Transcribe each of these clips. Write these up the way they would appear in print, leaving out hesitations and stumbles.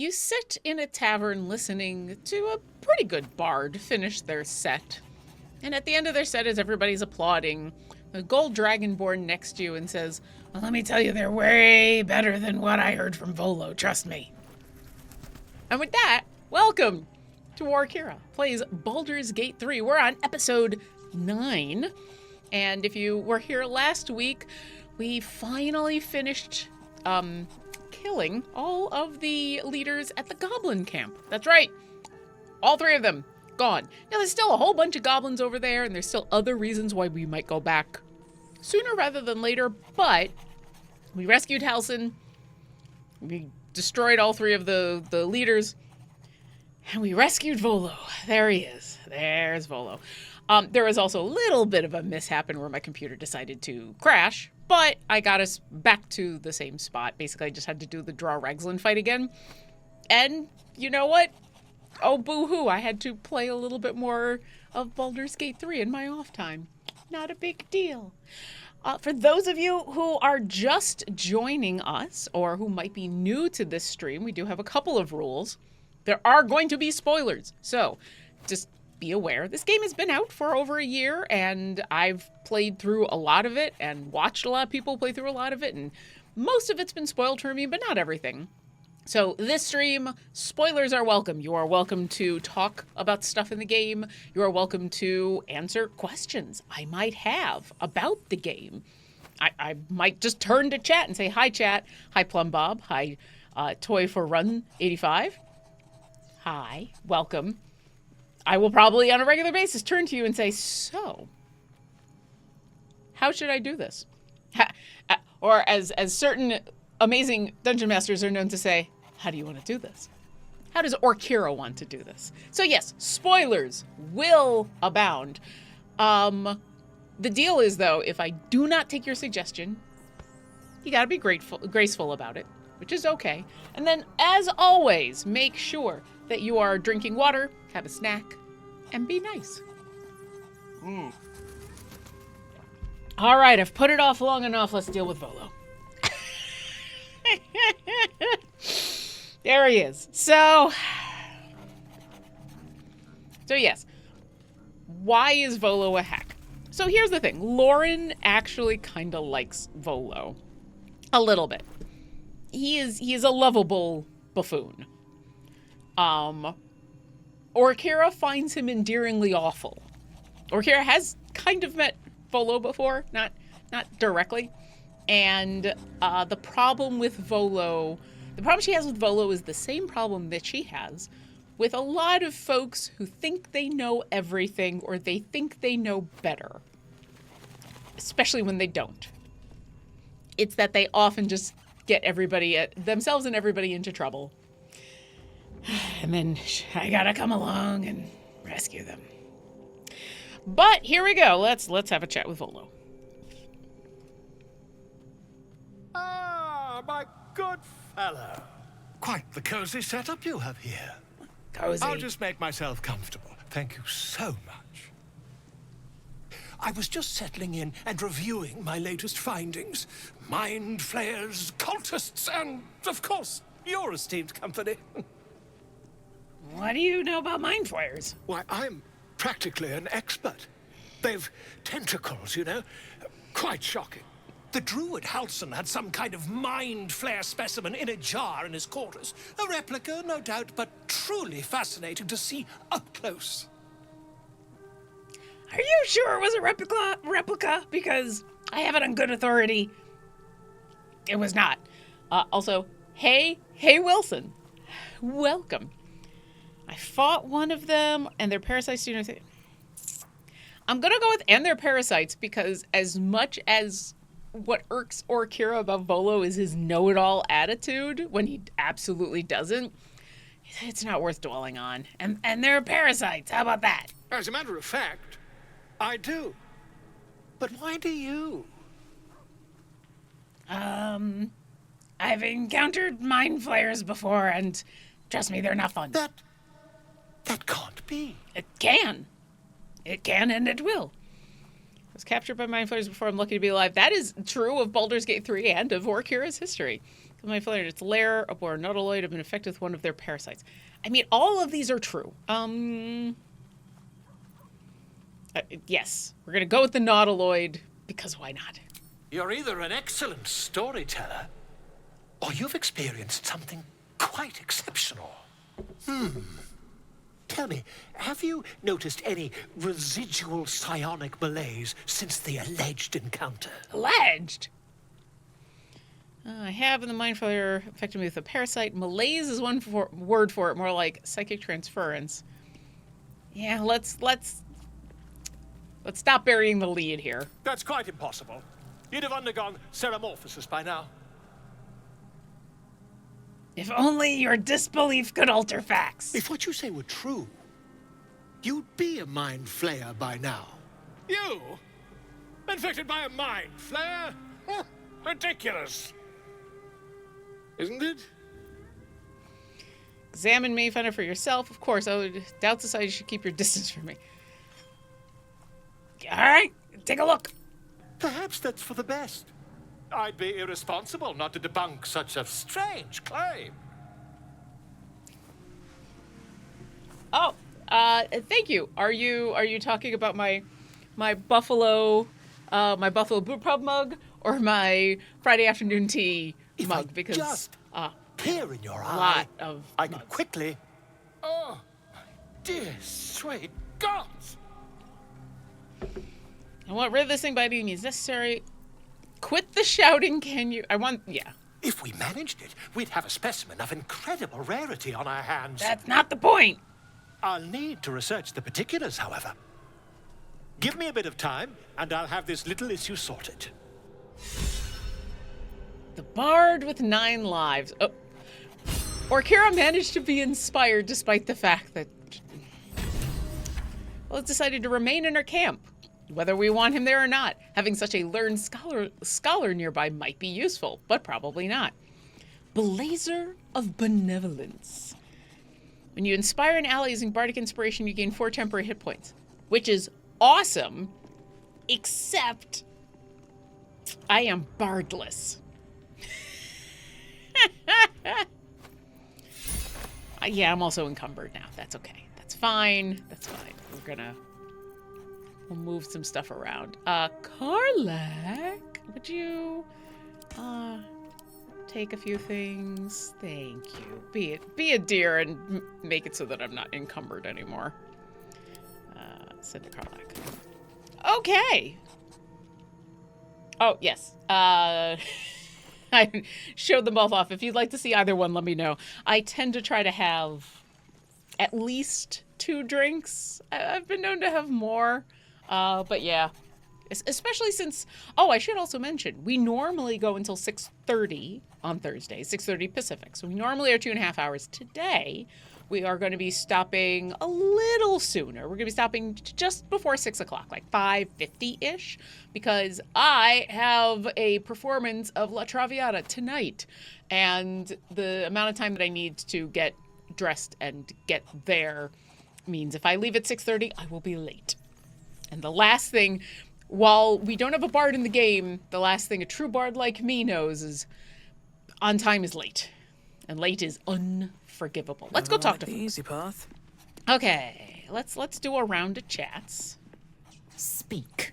You sit in a tavern listening to a pretty good bard finish their set. And at the end of their set, as everybody's applauding, the gold dragonborn next to you and says, "Well, let me tell you, they're way better than what I heard from Volo, trust me." And with that, welcome to Orkira Plays Baldur's Gate 3. We're on episode 9. And if you were here last week, we finally finished killing all of the leaders at the goblin camp. That's right. All 3 of them gone. Now, there's still a whole bunch of goblins over there, and there's still other reasons why we might go back sooner rather than later, but we rescued Halsin. We destroyed all 3 of the leaders, and we rescued Volo. There he is. There's Volo. There was also a little bit of a mishap where my computer decided to crash, but I got us back to the same spot. Basically, I just had to do the Draw Ragzlin fight again. And you know what? Oh, boo-hoo. I had to play a little bit more of Baldur's Gate 3 in my off time. Not a big deal. For those of you who are just joining us or who might be new to this stream, we do have a couple of rules. There are going to be spoilers. So just be aware. This game has been out for over a year, and I've played through a lot of it and watched a lot of people play through a lot of it, and most of it's been spoiled for me, but not everything. So this stream, spoilers are welcome. You are welcome to talk about stuff in the game. You are welcome to answer questions I might have about the game. I might just turn to chat and say, "Hi, chat. Hi, Plum Bob. Hi, Toy for Run 85. Hi, welcome." I will probably, on a regular basis, turn to you and say, "So, how should I do this?" Or as certain amazing dungeon masters are known to say, "How do you want to do this? How does Orkira want to do this?" So yes, spoilers will abound. The deal is, though, if I do not take your suggestion, you gotta be graceful about it, which is okay. And then, as always, make sure that you are drinking water, have a snack, and be nice. All right, I've put it off long enough. Let's deal with Volo. There he is. So yes. Why is Volo a hack? So here's the thing. Lauren actually kind of likes Volo. A little bit. He is a lovable buffoon. Orkira finds him endearingly awful. Orkira has kind of met Volo before, not directly. And the problem she has with Volo is the same problem that she has with a lot of folks who think they know everything or they think they know better, especially when they don't. It's that they often just get themselves and everybody into trouble. And then I gotta come along and rescue them. But here we go. Let's have a chat with Volo. Ah, my good fellow. Quite the cozy setup you have here. Cozy. I'll just make myself comfortable. Thank you so much. I was just settling in and reviewing my latest findings. Mind flayers, cultists, and, of course, your esteemed company. What do you know about mind flayers? Why, I'm practically an expert. They've tentacles, you know. Quite shocking. The Druid Halsin had some kind of mind flare specimen in a jar in his quarters. A replica, no doubt, but truly fascinating to see up close. Are you sure it was a replica? Because I have it on good authority. It was not. Also, hey Wilson. Welcome. I fought one of them, and their parasites do nothing. I'm going to go with and their parasites because as much as what irks Orkira about Volo is his know-it-all attitude when he absolutely doesn't, it's not worth dwelling on. And they're parasites. How about that? As a matter of fact, I do. But why do you? I've encountered mind flayers before, and trust me, they're not fun. That can't be. It can. It can and it will. I was captured by mind flayers before. I'm lucky to be alive. That is true of Baldur's Gate 3 and of Orkira's history. My flare its lair or nautiloid have been infected with one of their parasites. I mean, all of these are true. Yes, we're gonna go with the nautiloid because why not? You're either an excellent storyteller, or you've experienced something quite exceptional. Tell me, have you noticed any residual psionic malaise since the alleged encounter? Alleged? I have in the mind flare affected me with a parasite. Malaise is one word for it, more like psychic transference. Yeah, let's stop burying the lead here. That's quite impossible. You'd have undergone ceramorphosis by now. If only your disbelief could alter facts. If what you say were true, you'd be a mind flayer by now. You? Infected by a mind flare? Huh, ridiculous. Isn't it? Examine me, find out for yourself. Of course, I would doubt society should keep your distance from me. All right, take a look. Perhaps that's for the best. I'd be irresponsible not to debunk such a strange claim. Oh, thank you. Are you talking about my buffalo boot pub mug or my Friday afternoon tea mug? I because just tear in your a eye, lot of I can mugs. quickly. Oh, my dear sweet gods! I want rid of this thing by any means necessary. Quit the shouting, can you? Yeah. If we managed it, we'd have a specimen of incredible rarity on our hands. That's not the point. I'll need to research the particulars, however. Give me a bit of time, and I'll have this little issue sorted. The bard with 9 lives. Oh. Orkira managed to be inspired despite the fact that... Well, it's decided to remain in her camp. Whether we want him there or not, having such a learned scholar nearby might be useful, but probably not. Blazer of Benevolence. When you inspire an ally using Bardic Inspiration, you gain 4 temporary hit points, which is awesome, except I am bardless. Yeah, I'm also encumbered now. That's okay. That's fine. That's fine. We'll move some stuff around. Karlak, would you take a few things? Thank you. Be a dear and make it so that I'm not encumbered anymore. Send to Karlak. Okay. Oh, yes. I showed them both off. If you'd like to see either one, let me know. I tend to try to have at least 2 drinks. I've been known to have more. But yeah, especially since, I should also mention, we normally go until 6:30 on Thursday, 6:30 Pacific. So we normally are 2.5 hours. Today, we are going to be stopping a little sooner. We're going to be stopping just before 6 o'clock, like 5:50-ish, because I have a performance of La Traviata tonight. And the amount of time that I need to get dressed and get there means if I leave at 6:30, I will be late. And the last thing, while we don't have a bard in the game, the last thing a true bard like me knows is on time is late. And late is unforgivable. Let's go talk to the easy path. Okay, let's do a round of chats. Speak.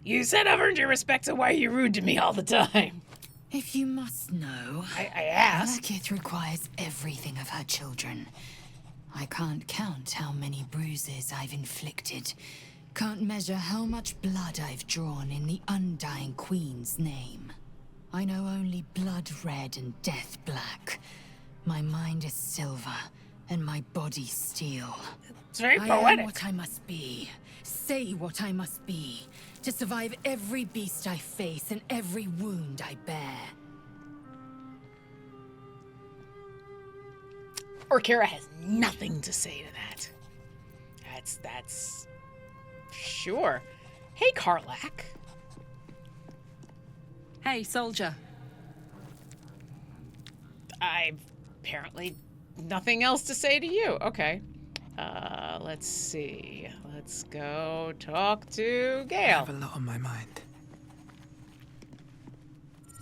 You said I've earned your respect, so why are you rude to me all the time? If you must know, I asked. Malekith requires everything of her children. I can't count how many bruises I've inflicted. Can't measure how much blood I've drawn in the undying Queen's name. I know only blood red and death black. My mind is silver, and my body steel. It's very I poetic. am what I must be. Say what I must be. To survive every beast I face and every wound I bear. Orkira has nothing to say to that. That's sure. Hey, Karlak. Hey, soldier. I've apparently nothing else to say to you. Okay. Let's see. Let's go talk to I Gale. have a lot on my mind.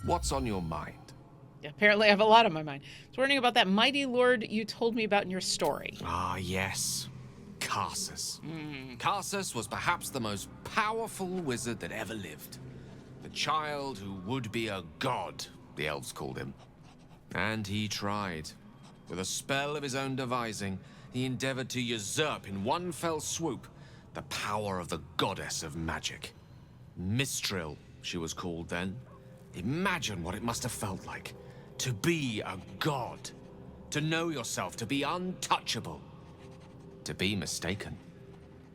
What's on your mind? Apparently I have a lot on my mind. I was wondering about that mighty lord you told me about in your story. Ah, yes. Karsus. Karsus was perhaps the most powerful wizard that ever lived. The child who would be a god, the elves called him. And he tried. With a spell of his own devising, he endeavored to usurp in one fell swoop the power of the goddess of magic. Mistral, she was called then. Imagine what it must have felt like. To be a god. To know yourself, to be untouchable. To be mistaken.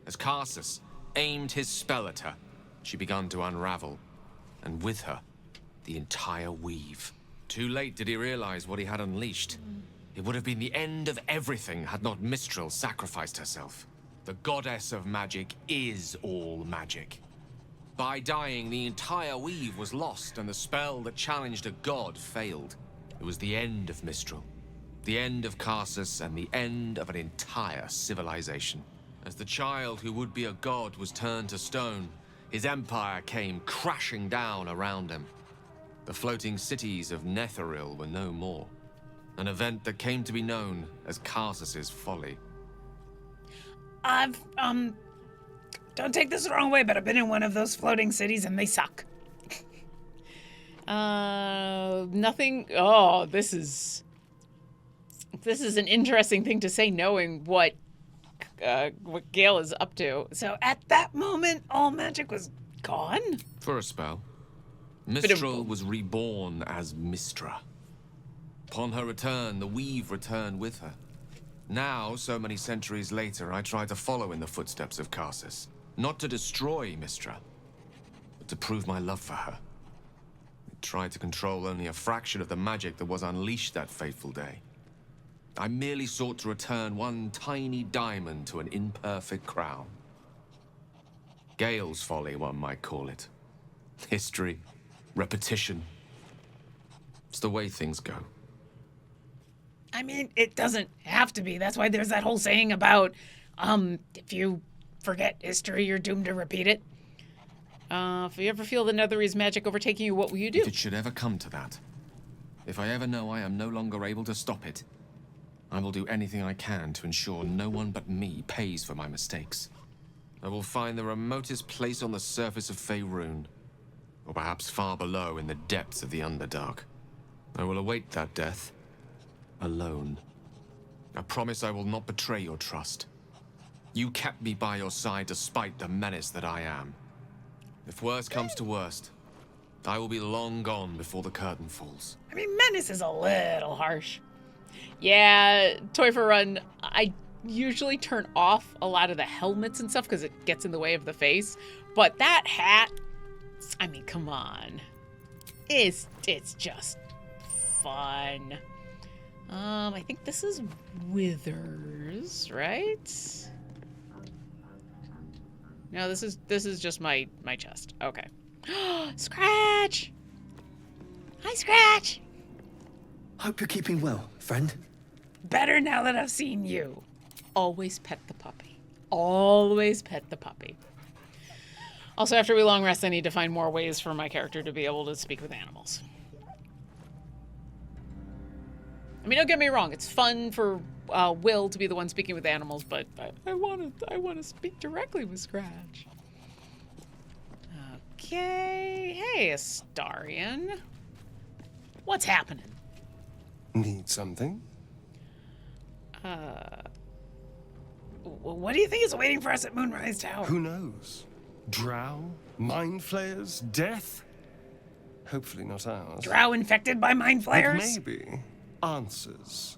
As Karsus aimed his spell at her, she began to unravel. And with her, the entire weave. Too late did he realize what he had unleashed. It would have been the end of everything had not Mistral sacrificed herself. The goddess of magic is all magic. By dying, the entire weave was lost, and the spell that challenged a god failed. It was the end of Mistral, the end of Karsus, and the end of an entire civilization. As the child who would be a god was turned to stone, his empire came crashing down around him. The floating cities of Netheril were no more. An event that came to be known as Karsus's folly. Don't take this the wrong way, but I've been in one of those floating cities and they suck. Nothing. Oh, this is an interesting thing to say, knowing what Gale is up to. So at that moment, all magic was gone? For a spell. Mistral was reborn as Mistra. Upon her return, the weave returned with her. Now, so many centuries later, I try to follow in the footsteps of Karsus. Not to destroy Mistra, but to prove my love for her. I tried to control only a fraction of the magic that was unleashed that fateful day. I merely sought to return one tiny diamond to an imperfect crown. Gale's folly, one might call it. History, repetition. It's the way things go. I mean, it doesn't have to be. That's why there's that whole saying about, if you forget history, you're doomed to repeat it. If you ever feel the Netherese magic overtaking you, what will you do? If it should ever come to that, if I ever know I am no longer able to stop it, I will do anything I can to ensure no one but me pays for my mistakes. I will find the remotest place on the surface of Faerun, or perhaps far below in the depths of the Underdark. I will await that death, alone. I promise I will not betray your trust. You kept me by your side despite the menace that I am. If worst comes to worst, I will be long gone before the curtain falls. I mean, menace is a little harsh. Yeah, Toy for Run, I usually turn off a lot of the helmets and stuff because it gets in the way of the face. But that hat, I mean, come on. It's just fun. I think this is Withers, right? No, this is just my chest. Okay. Scratch! Hi, Scratch! Hope you're keeping well, friend. Better now that I've seen you. Always pet the puppy. Always pet the puppy. Also, after we long rest, I need to find more ways for my character to be able to speak with animals. I mean, don't get me wrong. It's fun for Will to be the one speaking with animals, but I want to speak directly with Scratch. Okay. Hey, Astarion. What's happening? Need something? What do you think is waiting for us at Moonrise Tower? Who knows? Drow? Mind flayers? Death? Hopefully not ours. Drow infected by mind flayers? But maybe answers.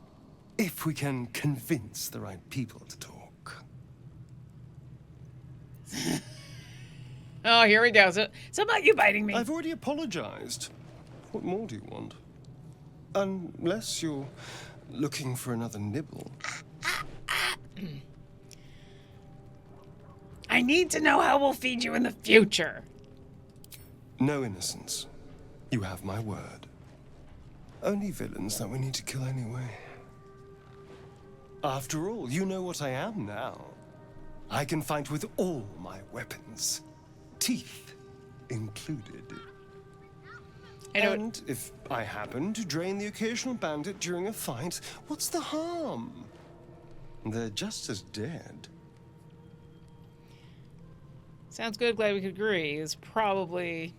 If we can convince the right people to talk. Oh, here we go. So about you biting me. I've already apologized. What more do you want? Unless you're looking for another nibble. I need to know how we'll feed you in the future. No innocence. You have my word. Only villains that we need to kill anyway. After all, you know what I am now. I can fight with all my weapons. Teeth included. I know And if I happen to drain the occasional bandit during a fight, what's the harm? They're just as dead. Sounds good, glad we could agree, is probably...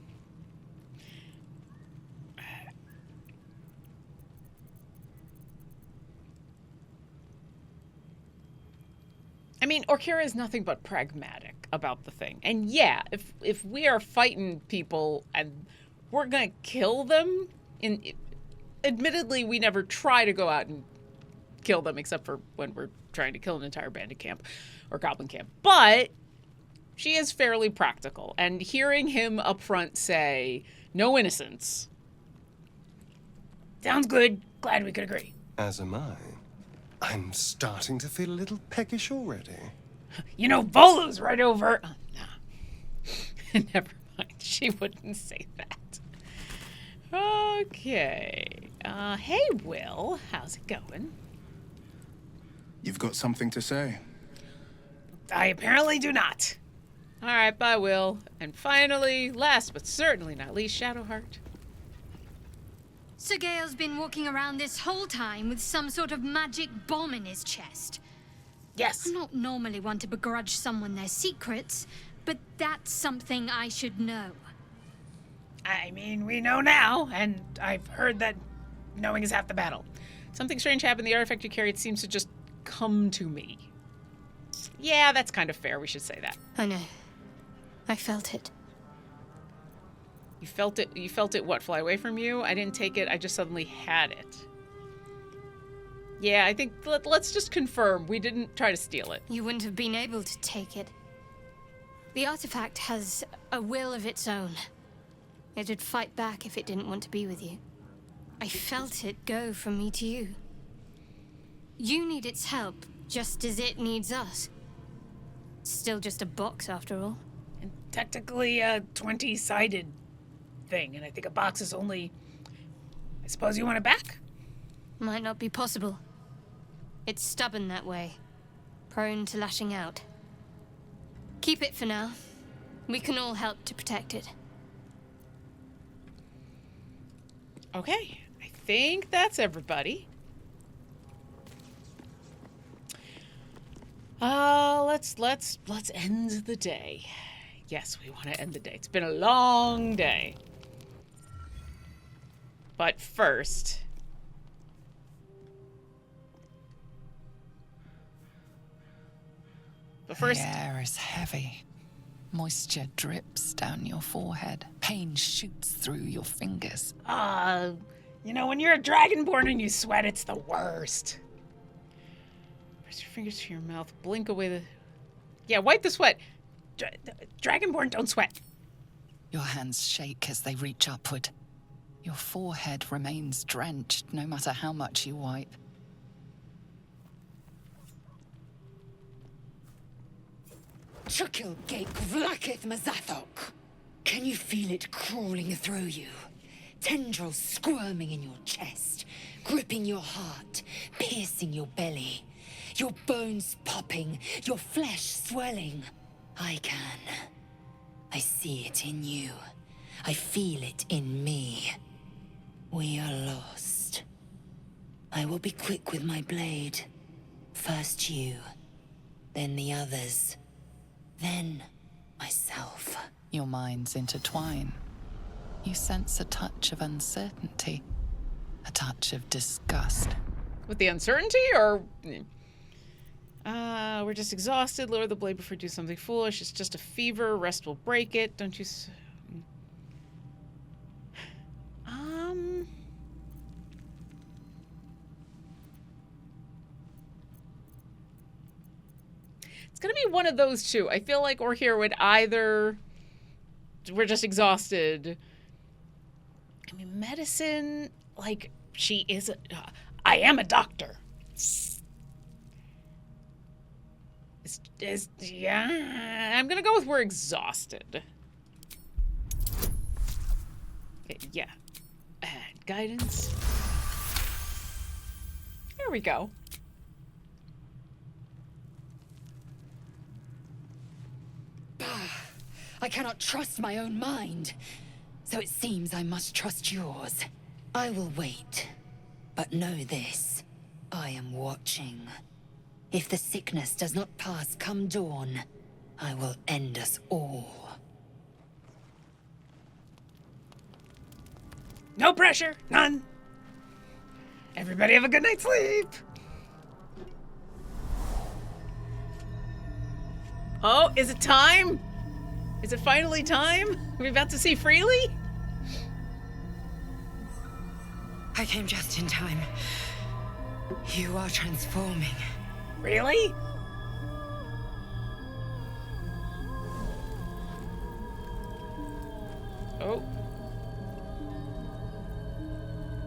I mean, Orkira is nothing but pragmatic about the thing. And yeah, if we are fighting people and we're gonna kill them, admittedly, we never try to go out and kill them except for when we're trying to kill an entire bandit camp or goblin camp. But she is fairly practical, and hearing him up front say, no innocence, sounds good, glad we could agree. As am I. I'm starting to feel a little peckish already. You know, Volu's right over... Oh, no. Never mind. She wouldn't say that. Okay. Hey, Will. How's it going? You've got something to say? I apparently do not. All right, bye, Will. And finally, last but certainly not least, Shadowheart. Sir Gale's been walking around this whole time with some sort of magic bomb in his chest. Yes. I'm not normally one to begrudge someone their secrets, but that's something I should know. I mean, we know now, and I've heard that knowing is half the battle. Something strange happened. The artifact you carried seems to just come to me. Yeah, that's kind of fair. We should say that. I know. I felt it. You felt it? You felt it what, fly away from you? I didn't take it. I just suddenly had it. Yeah, I think let's just confirm. We didn't try to steal it. You wouldn't have been able to take it. The artifact has a will of its own. It'd fight back if it didn't want to be with you. I felt it go from me to you. You need its help, just as it needs us. It's still just a box, after all. And technically a 20-sided thing, and I think a box is only... I suppose you want it back? Might not be possible. It's stubborn that way. Prone to lashing out. Keep it for now. We can all help to protect it. Okay, I think that's everybody. Let's end the day. Yes, we want to end the day. It's been a long day. But first... The air is heavy. Moisture drips down your forehead. Pain shoots through your fingers. You know, when you're a dragonborn and you sweat, it's the worst. Press your fingers to your mouth. Blink away the... Yeah, wipe the sweat. Dragonborn don't sweat. Your hands shake as they reach upward. Your forehead remains drenched no matter how much you wipe. Chukil Gate Vlakith Mazathok. Can you feel it crawling through you? Tendrils squirming in your chest, gripping your heart, piercing your belly. Your bones popping, your flesh swelling. I can. I see it in you. I feel it in me. We are lost. I will be quick with my blade. First you, then the others. Then, myself. Your minds intertwine. You sense a touch of uncertainty, a touch of disgust. With the uncertainty, or... we're just exhausted. Lower the blade before you do something foolish. It's just a fever. Rest will break it. Don't you... It's gonna be one of those two. I feel like Orkira would either... We're just exhausted. I mean, medicine... Like, she is a... I am a doctor. Yeah, I'm gonna go with we're exhausted. Yeah. And guidance. There we go. I cannot trust my own mind. So it seems I must trust yours. I will wait. But know this. I am watching. If the sickness does not pass come dawn, I will end us all. No pressure, none. Everybody have a good night's sleep. Oh, is it time? Is it finally time? Are we about to see Freely? I came just in time. You are transforming. Really? Oh.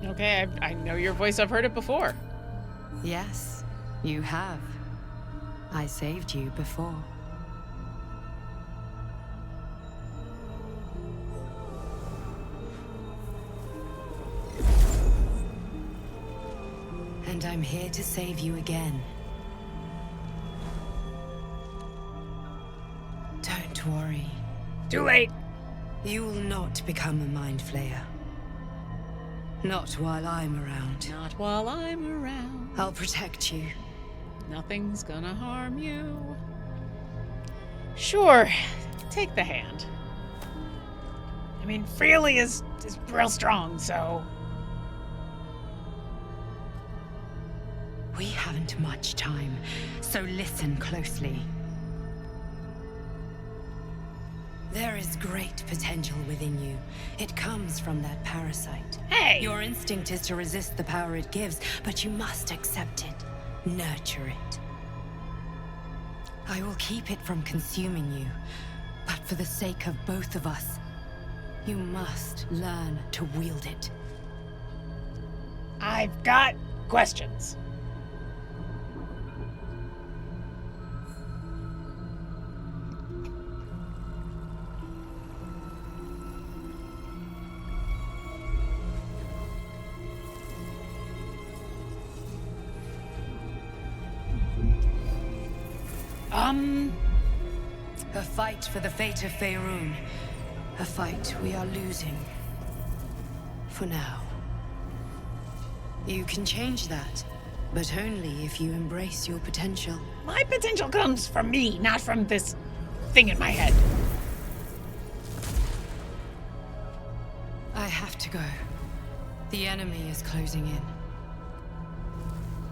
Okay, I know your voice. I've heard it before. Yes, you have. I saved you before. And I'm here to save you again. Don't worry. Too late. You will not become a mind flayer. Not while I'm around. Not while I'm around. I'll protect you. Nothing's gonna harm you. Sure, take the hand. I mean, Freely is real strong, so... We haven't much time, so listen closely. There is great potential within you. It comes from that parasite. Hey! Your instinct is to resist the power it gives, but you must accept it. Nurture it. I will keep it from consuming you, but for the sake of both of us, you must learn to wield it. I've got questions. A fight for the fate of Faerun. A fight we are losing. For now. You can change that, but only if you embrace your potential. My potential comes from me, not from this thing in my head. I have to go. The enemy is closing in.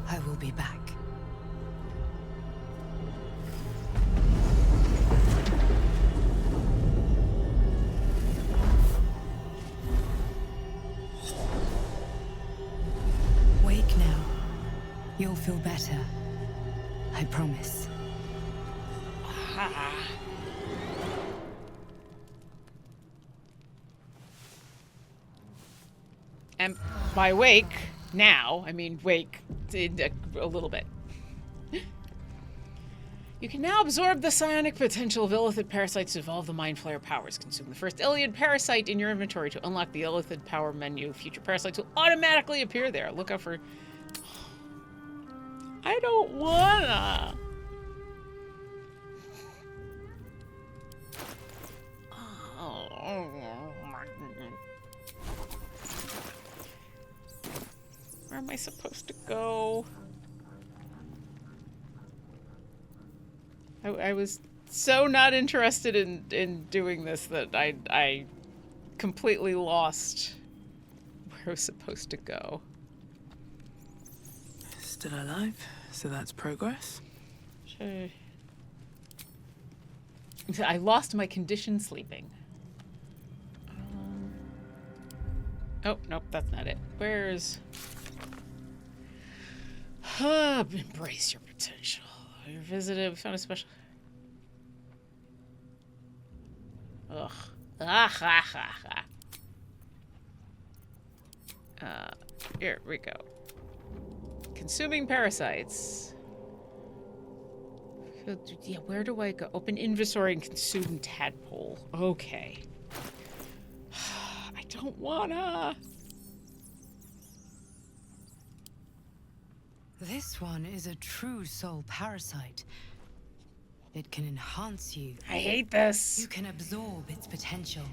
I will be back. Wake now. You'll feel better. I promise. And by wake, now, I mean wake in a little bit. You can now absorb the psionic potential of Illithid parasites to evolve the Mind Flayer powers. Consume the first Iliad parasite in your inventory to unlock the Illithid power menu. Future parasites will automatically appear there. Look out for... I don't wanna. Where am I supposed to go? I was so not interested in doing this that I completely lost where I was supposed to go. Still alive, so that's progress. Sure. I lost my condition sleeping. Oh, nope, that's not it. Where's... embrace your potential. Your visited, found a special... Ugh. Here we go. Consuming parasites. Yeah, where do I go? Open inventory and consume tadpole. Okay. I don't wanna. This one is a true soul parasite. It can enhance you. I hate this. You can absorb its potential,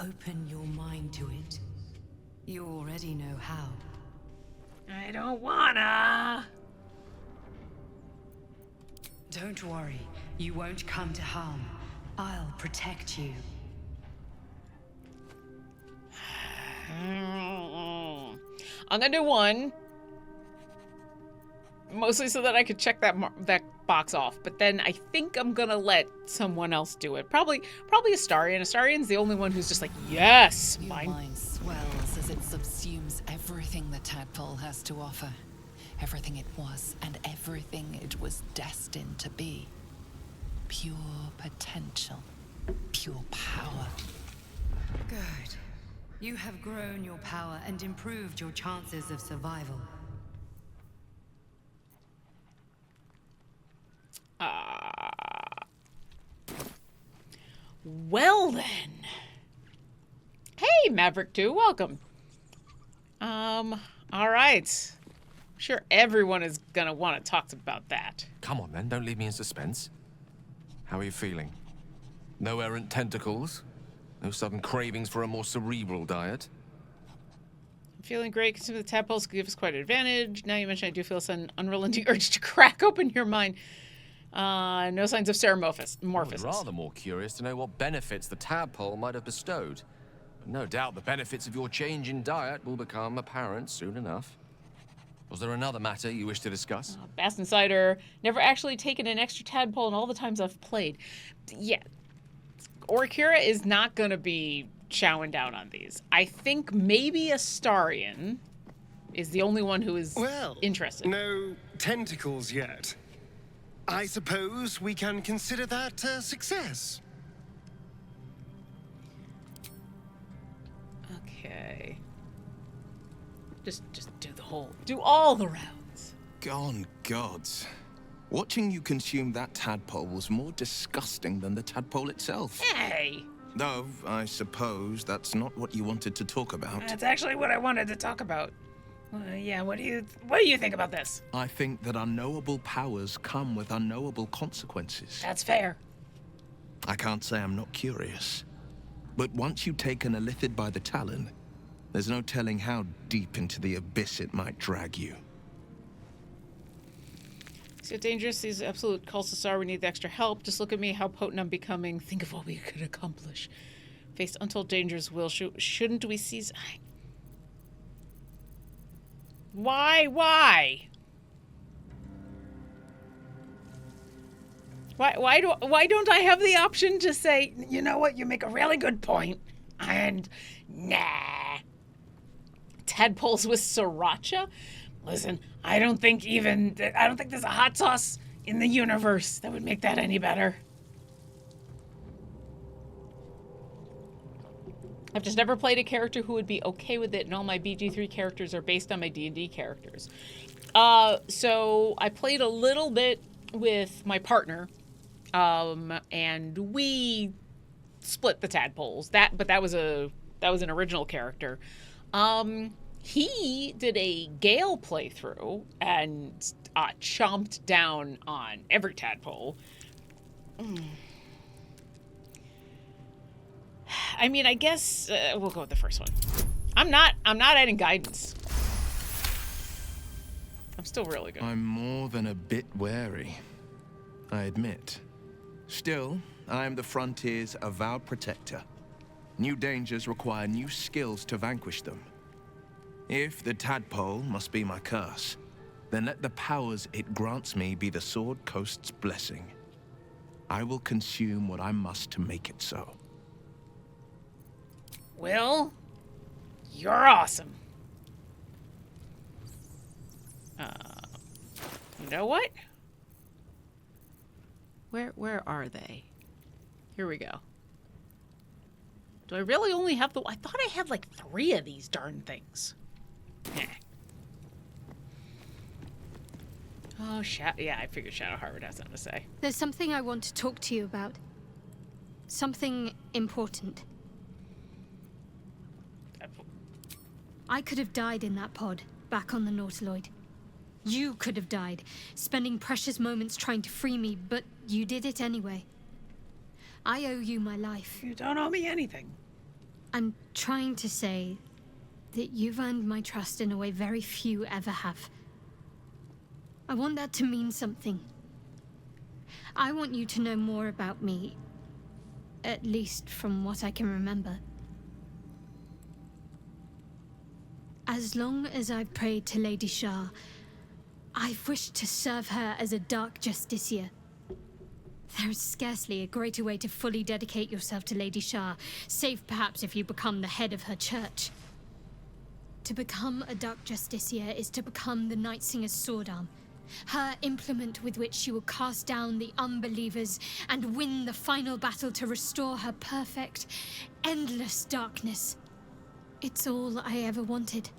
open your mind to it. You already know how. I don't wanna. Don't worry, you won't come to harm. I'll protect you. I'm gonna do one. Mostly so that I could check that box off, but then I think I'm gonna let someone else do it. Probably Astarion. Astarion's the only one who's just like, yes, Your mine. mind swells as it subsumes everything the tadpole has to offer. Everything it was and everything it was destined to be. Pure potential. Pure power. Good. You have grown your power and improved your chances of survival. Well then. Hey, Maverick 2, welcome. All right. I'm sure everyone is gonna want to talk about that. Come on, then. Don't leave me in suspense. How are you feeling? No errant tentacles? No sudden cravings for a more cerebral diet? I'm feeling great. Consuming the tadpoles could give us quite an advantage. Now you mention I do feel an unrelenting urge to crack open your mind. No signs of ceremorphosis. I'm rather more curious to know what benefits the tadpole might have bestowed. But no doubt the benefits of your change in diet will become apparent soon enough. Was there another matter you wish to discuss? Bass Insider. Never actually taken an extra tadpole in all the times I've played. Yeah. Orkira is not going to be chowing down on these. I think maybe Astarion is the only one who is interested. No tentacles yet. I suppose we can consider that a success. Okay. Just do all the rounds. Gone gods. Watching you consume that tadpole was more disgusting than the tadpole itself. Hey! Though, I suppose that's not what you wanted to talk about. That's actually what I wanted to talk about. Yeah, what do you think about this? I think that unknowable powers come with unknowable consequences. That's fair. I can't say I'm not curious. But once you take an illithid by the talon, there's no telling how deep into the abyss it might drag you. So dangerous, these absolute cultists are. We need the extra help. Just look at me, how potent I'm becoming. Think of what we could accomplish. Face untold dangers, Will. Shouldn't we seize... Why? Why don't I have the option to say, you know what, you make a really good point, and nah. Tadpoles with sriracha? Listen, I don't think there's a hot sauce in the universe that would make that any better. I've just never played a character who would be okay with it, and all my BG3 characters are based on my D&D characters. So I played a little bit with my partner, and we split the tadpoles. But that was an original character. He did a Gale playthrough and chomped down on every tadpole. I mean, I guess we'll go with the first one. I'm not adding guidance. I'm still really good. I'm more than a bit wary, I admit. Still, I am the Frontier's avowed protector. New dangers require new skills to vanquish them. If the tadpole must be my curse, then let the powers it grants me be the Sword Coast's blessing. I will consume what I must to make it so. Will, you're awesome. You know what? Where are they? Here we go. Do I really only have I thought I had like 3 of these darn things. Oh, yeah, I figured Shadow Harvard has something to say. There's something I want to talk to you about. Something important. I could have died in that pod, back on the Nautiloid. You could have died, spending precious moments trying to free me, but you did it anyway. I owe you my life. You don't owe me anything. I'm trying to say that you've earned my trust in a way very few ever have. I want that to mean something. I want you to know more about me, at least from what I can remember. As long as I've prayed to Lady Shah, I've wished to serve her as a dark justiciar. There is scarcely a greater way to fully dedicate yourself to Lady Shah, save perhaps if you become the head of her church. To become a dark justiciar is to become the Night Singer's sword arm, her implement with which she will cast down the unbelievers and win the final battle to restore her perfect, endless darkness. It's all I ever wanted.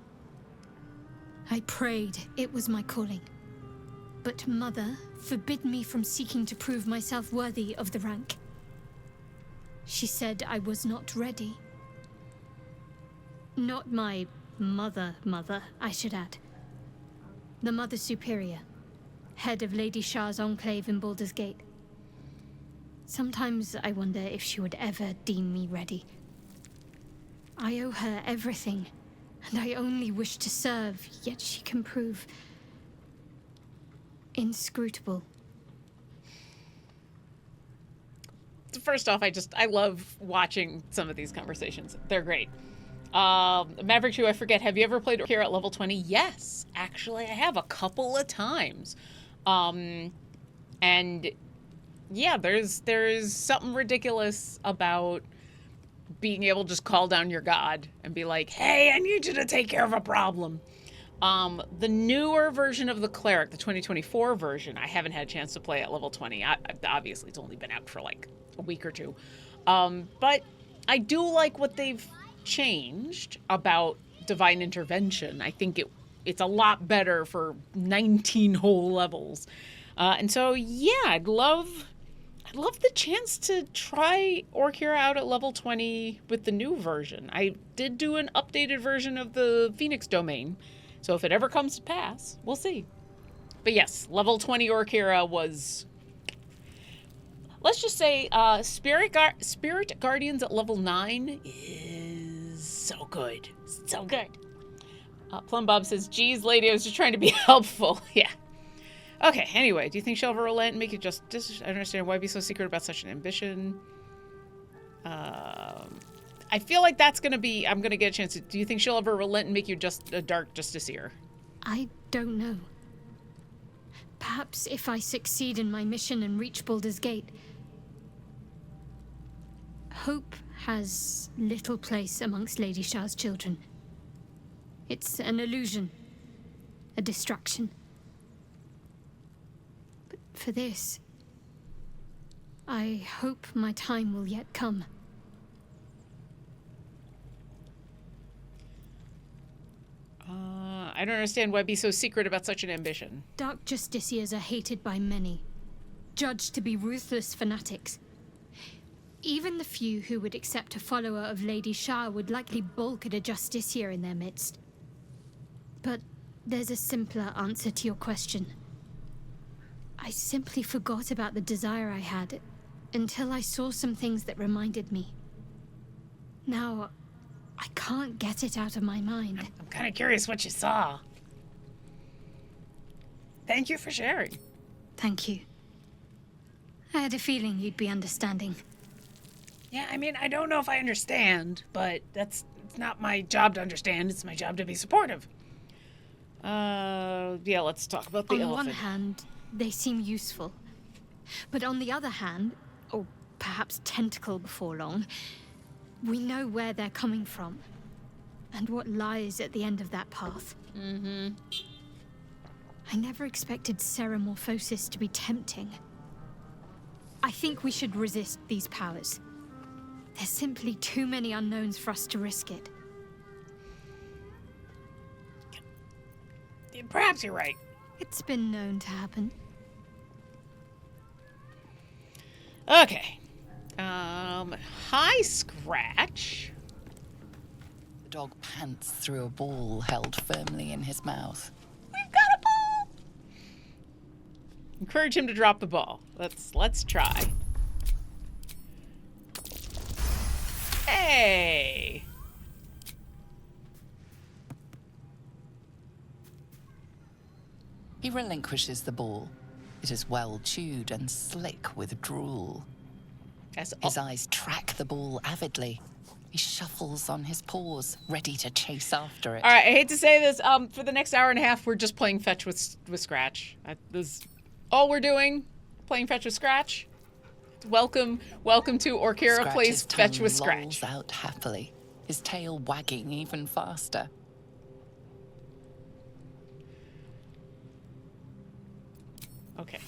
I prayed it was my calling. But Mother forbid me from seeking to prove myself worthy of the rank. She said I was not ready. Not my mother, I should add. The Mother Superior, head of Lady Shah's enclave in Baldur's Gate. Sometimes I wonder if she would ever deem me ready. I owe her everything, and I only wish to serve, yet she can prove inscrutable. First off, I love watching some of these conversations. They're great. Maverick 2, I forget, have you ever played Orkira at level 20? Yes, actually I have a couple of times. And yeah, there's something ridiculous about being able to just call down your god and be like, hey, I need you to take care of a problem. The newer version of the cleric, the 2024 version, I haven't had a chance to play at level 20. Obviously, it's only been out for like a week or two. But I do like what they've changed about divine intervention. I think it's a lot better for 19 whole levels. And so, yeah, I'd love the chance to try Orkira out at level 20 with the new version. I did do an updated version of the Phoenix domain, so if it ever comes to pass, we'll see. But yes, level 20 Orkira was... Let's just say Spirit Guardians at level 9 is so good. So good. Plum Bob says, geez, lady, I was just trying to be helpful. Yeah. Okay, anyway, do you think she'll ever relent and make you just... I don't understand why be so secret about such an ambition. I feel like that's going to be... I'm going to get a chance to... Do you think she'll ever relent and make you just a dark justiciar? I don't know. Perhaps if I succeed in my mission and reach Baldur's Gate. Hope has little place amongst Lady Shah's children. It's an illusion. A distraction. But for this, I hope my time will yet come. I don't understand why be so secret about such an ambition. Dark justiciars are hated by many, judged to be ruthless fanatics. Even the few who would accept a follower of Lady Shah would likely balk at a justiciar in their midst. But there's a simpler answer to your question. I simply forgot about the desire I had until I saw some things that reminded me. Now, I can't get it out of my mind. I'm kind of curious what you saw. Thank you for sharing. Thank you. I had a feeling you'd be understanding. Yeah, I mean, I don't know if I understand, but it's not my job to understand. It's my job to be supportive. Yeah, let's talk about the elephant. On one hand, they seem useful. But on the other hand, or perhaps tentacle before long, we know where they're coming from, and what lies at the end of that path. Mm-hmm. I never expected Ceramorphosis to be tempting. I think we should resist these powers. There's simply too many unknowns for us to risk it. Perhaps you're right. It's been known to happen. Okay. Hi, Scratch. The dog pants through a ball held firmly in his mouth. We've got a ball! Encourage him to drop the ball. Let's try. Hey! He relinquishes the ball. It is well chewed and slick with drool. His eyes track the ball avidly. He shuffles on his paws, ready to chase after it. All right, I hate to say this. For the next hour and a half, we're just playing fetch with Scratch. This is all we're doing. Playing fetch with Scratch. Welcome to Orkira plays fetch with Scratch. Lolls out happily, his tail wagging even faster. Okay.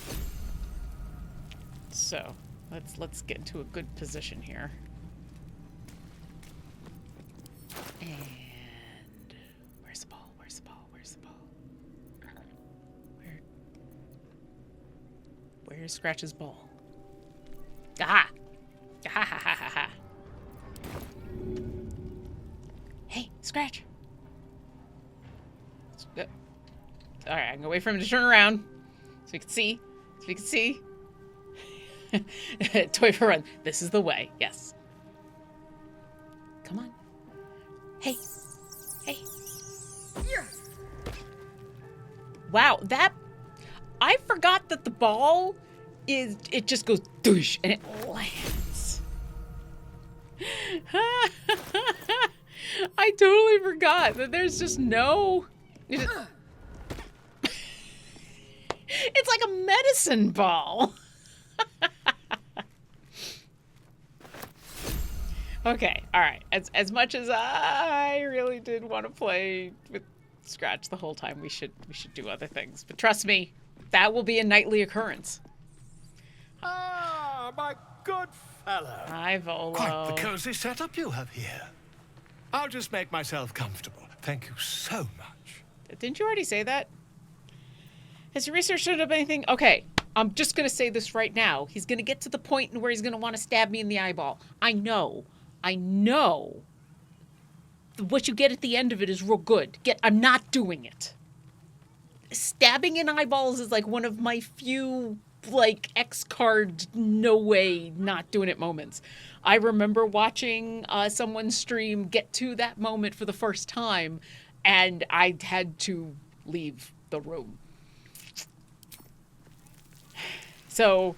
So let's get into a good position here. And where's the ball? Where's the ball? Where's the ball? Where's Scratch's ball? Aha! Ha ha ha ha ha. Hey, Scratch. All right, I'm gonna wait for him to turn around so we can see. So we can see. Toy for run. This is the way. Yes. Come on. Hey. Hey. Wow, I forgot that the ball it just goes doosh and it lands. I totally forgot that there's just no... It's like a medicine ball. Okay, all right. As much as I really did want to play with Scratch the whole time, we should do other things. But trust me, that will be a nightly occurrence. Ah, my good fellow. Hi, Volo. Quite the cozy setup you have here. I'll just make myself comfortable. Thank you so much. Didn't you already say that? Has your research showed up anything? Okay, I'm just going to say this right now. He's going to get to the point where he's going to want to stab me in the eyeball. I know. What you get at the end of it is real good. I'm not doing it. Stabbing in eyeballs is like one of my few, like, X-card, no way, not doing it moments. I remember watching someone stream get to that moment for the first time, and I had to leave the room. So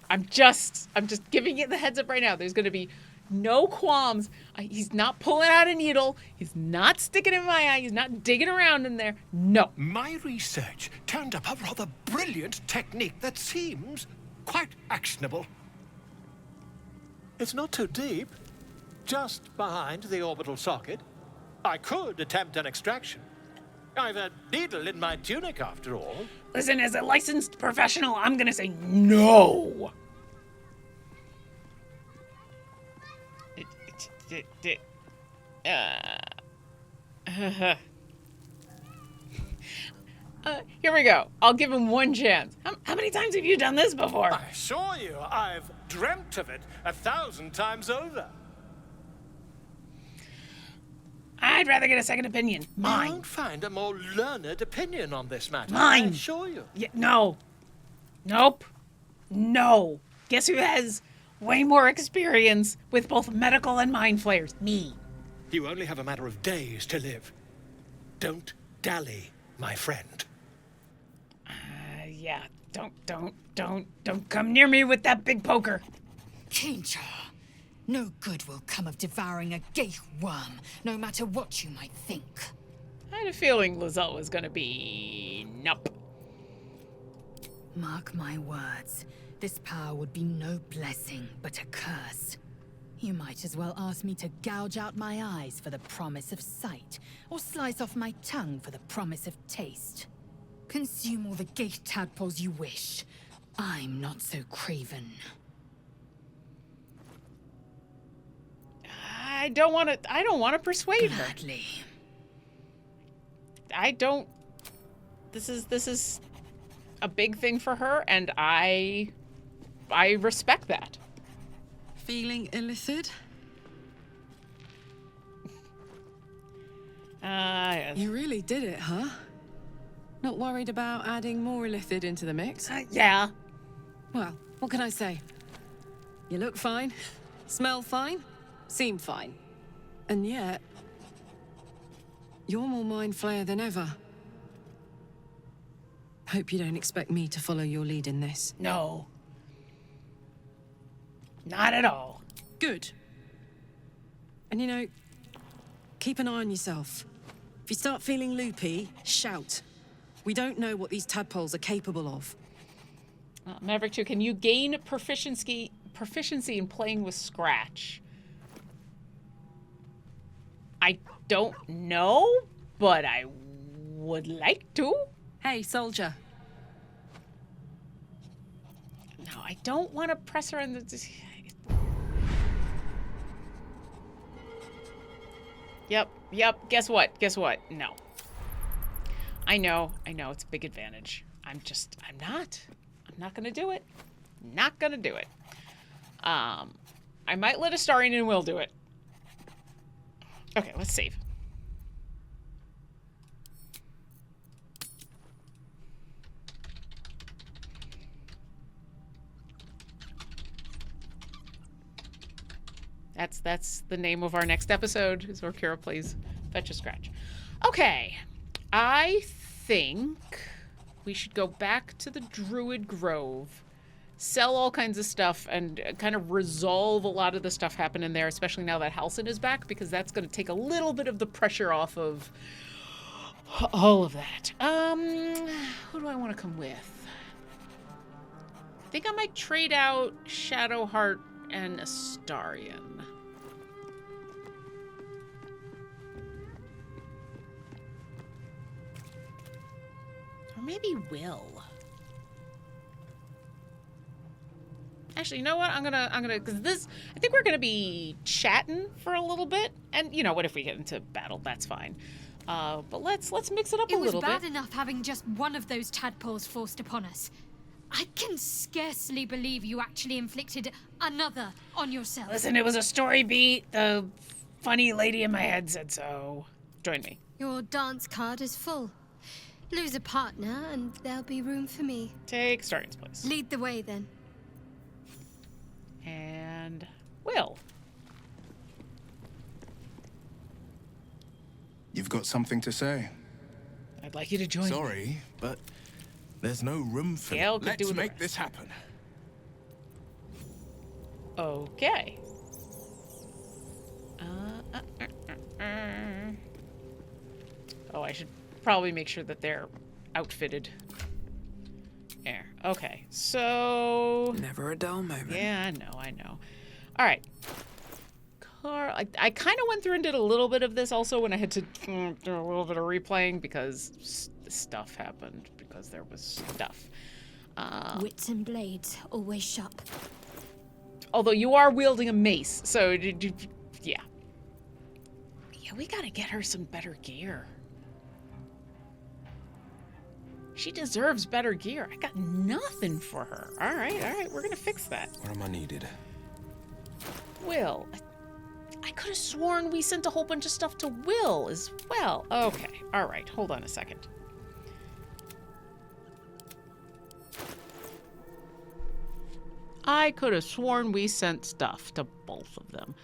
I'm just giving you the heads up right now. There's going to be no qualms. He's not pulling out a needle. He's not sticking it in my eye. He's not digging around in there. No. My research turned up a rather brilliant technique that seems quite actionable. It's not too deep. Just behind the orbital socket. I could attempt an extraction. I've a needle in my tunic, after all. Listen, as a licensed professional, I'm gonna say no. Here we go. I'll give him one chance. How many times have you done this before? I assure you, I've dreamt of it 1,000 times over. I'd rather get a second opinion. Mine. You won't find a more learned opinion on this matter. Mine. I assure you. Yeah, no. Nope. No. Guess who has way more experience with both medical and mind flayers? Me. You only have a matter of days to live. Don't dally, my friend. Yeah. Don't come near me with that big poker. Kincha. No good will come of devouring a gay worm, no matter what you might think. I had a feeling Lizelle was gonna be nope. Mark my words, this power would be no blessing, but a curse. You might as well ask me to gouge out my eyes for the promise of sight, or slice off my tongue for the promise of taste. Consume all the gay tadpoles you wish. I'm not so craven. I don't want to persuade her. Gladly. I don't. This is a big thing for her, and I respect that. Feeling illithid? Yes. You really did it, huh? Not worried about adding more illithid into the mix? Yeah. Well, what can I say? You look fine. Smell fine. seem fine. And yet, you're more mind flayer than ever. Hope you don't expect me to follow your lead in this. No. Not at all. Good. And you know, keep an eye on yourself. If you start feeling loopy, shout. We don't know what these tadpoles are capable of. Maverick 2, can you gain proficiency in playing with Scratch? I don't know, but I would like to. Hey, soldier. No, I don't want to press her in the... Yep, guess what? No. I know, it's a big advantage. I'm not gonna do it. Not gonna do it. I might let Astarion and Will do it. Okay, let's save. That's the name of our next episode, is Orkira plays Fetch a Scratch. Okay, I think we should go back to the Druid Grove, sell all kinds of stuff, and kind of resolve a lot of the stuff happening there, especially now that Halsin is back, because that's going to take a little bit of the pressure off of all of that. Who do I want to come with? I think I might trade out Shadowheart and Astarion. Or maybe Will. Actually, you know what? I'm gonna, because this, I think we're gonna be chatting for a little bit, and you know what? If we get into battle, that's fine. But let's mix it up a little bit. It was bad enough having just one of those tadpoles forced upon us. I can scarcely believe you actually inflicted another on yourself. Listen, it was a story beat. The funny lady in my head said so. Join me. Your dance card is full. Lose a partner, and there'll be room for me. Take Astarion's place. Lead the way, then. And Will. You've got something to say? I'd like you to join me. Sorry, but there's no room for Gale it. could do Let's the make rest. this happen. Okay. Oh, I should probably make sure that they're outfitted. There. Okay. So... Never a dull moment. Yeah, I know. All right. I kind of went through and did a little bit of this also when I had to do a little bit of replaying because stuff happened, because there was stuff. Wits and blades, always sharp. Although you are wielding a mace, so yeah. Yeah, we gotta get her some better gear. She deserves better gear. I got nothing for her. All right, we're gonna fix that. Where am I needed? Will. I could have sworn we sent a whole bunch of stuff to Will as well. Okay, all right, hold on a second. I could have sworn we sent stuff to both of them.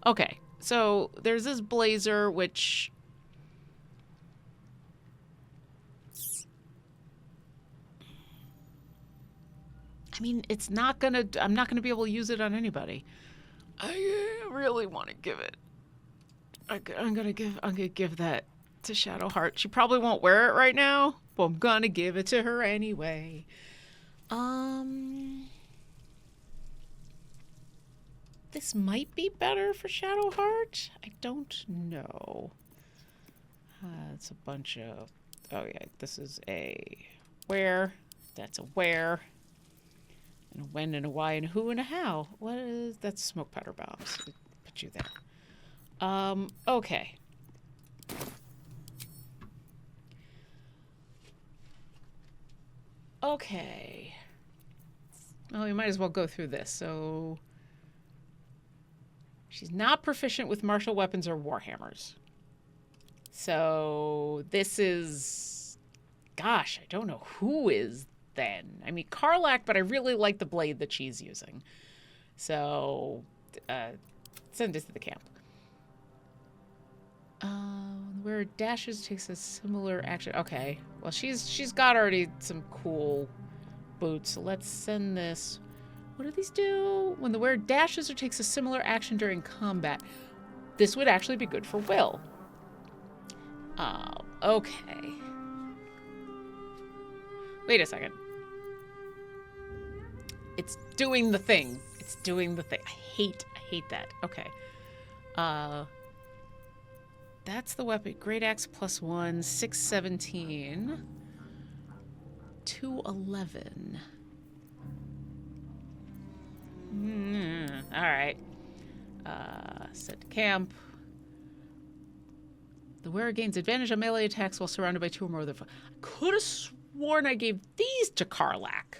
Okay, so there's this blazer, which... I mean, it's not gonna... I'm not gonna be able to use it on anybody. I really want to give it. I'm gonna give that to Shadowheart. She probably won't wear it right now, but I'm gonna give it to her anyway. This might be better for Shadowheart. I don't know. It's a bunch of... Oh yeah, this is a wear. That's a wear. And a when and a why and a who and a how. What is... That's smoke powder bombs. Put you there. Okay. Okay. Well, we might as well go through this. So... She's not proficient with martial weapons or warhammers. So this is... Gosh, I don't know who is then. I mean, Karlak, but I really like the blade that she's using. So send this to the camp. Where dashes takes a similar action. Okay, well she's got already some cool boots. So let's send this. What do these do? When the wearer dashes or takes a similar action during combat, this would actually be good for Will. Okay. Wait a second. It's doing the thing. It's doing the thing. I hate that. Okay. That's the weapon. Great Axe +1, 617. 211. All right. Set to camp. The wearer gains advantage on melee attacks while surrounded by 2 or more of I could have sworn I gave these to Karlach.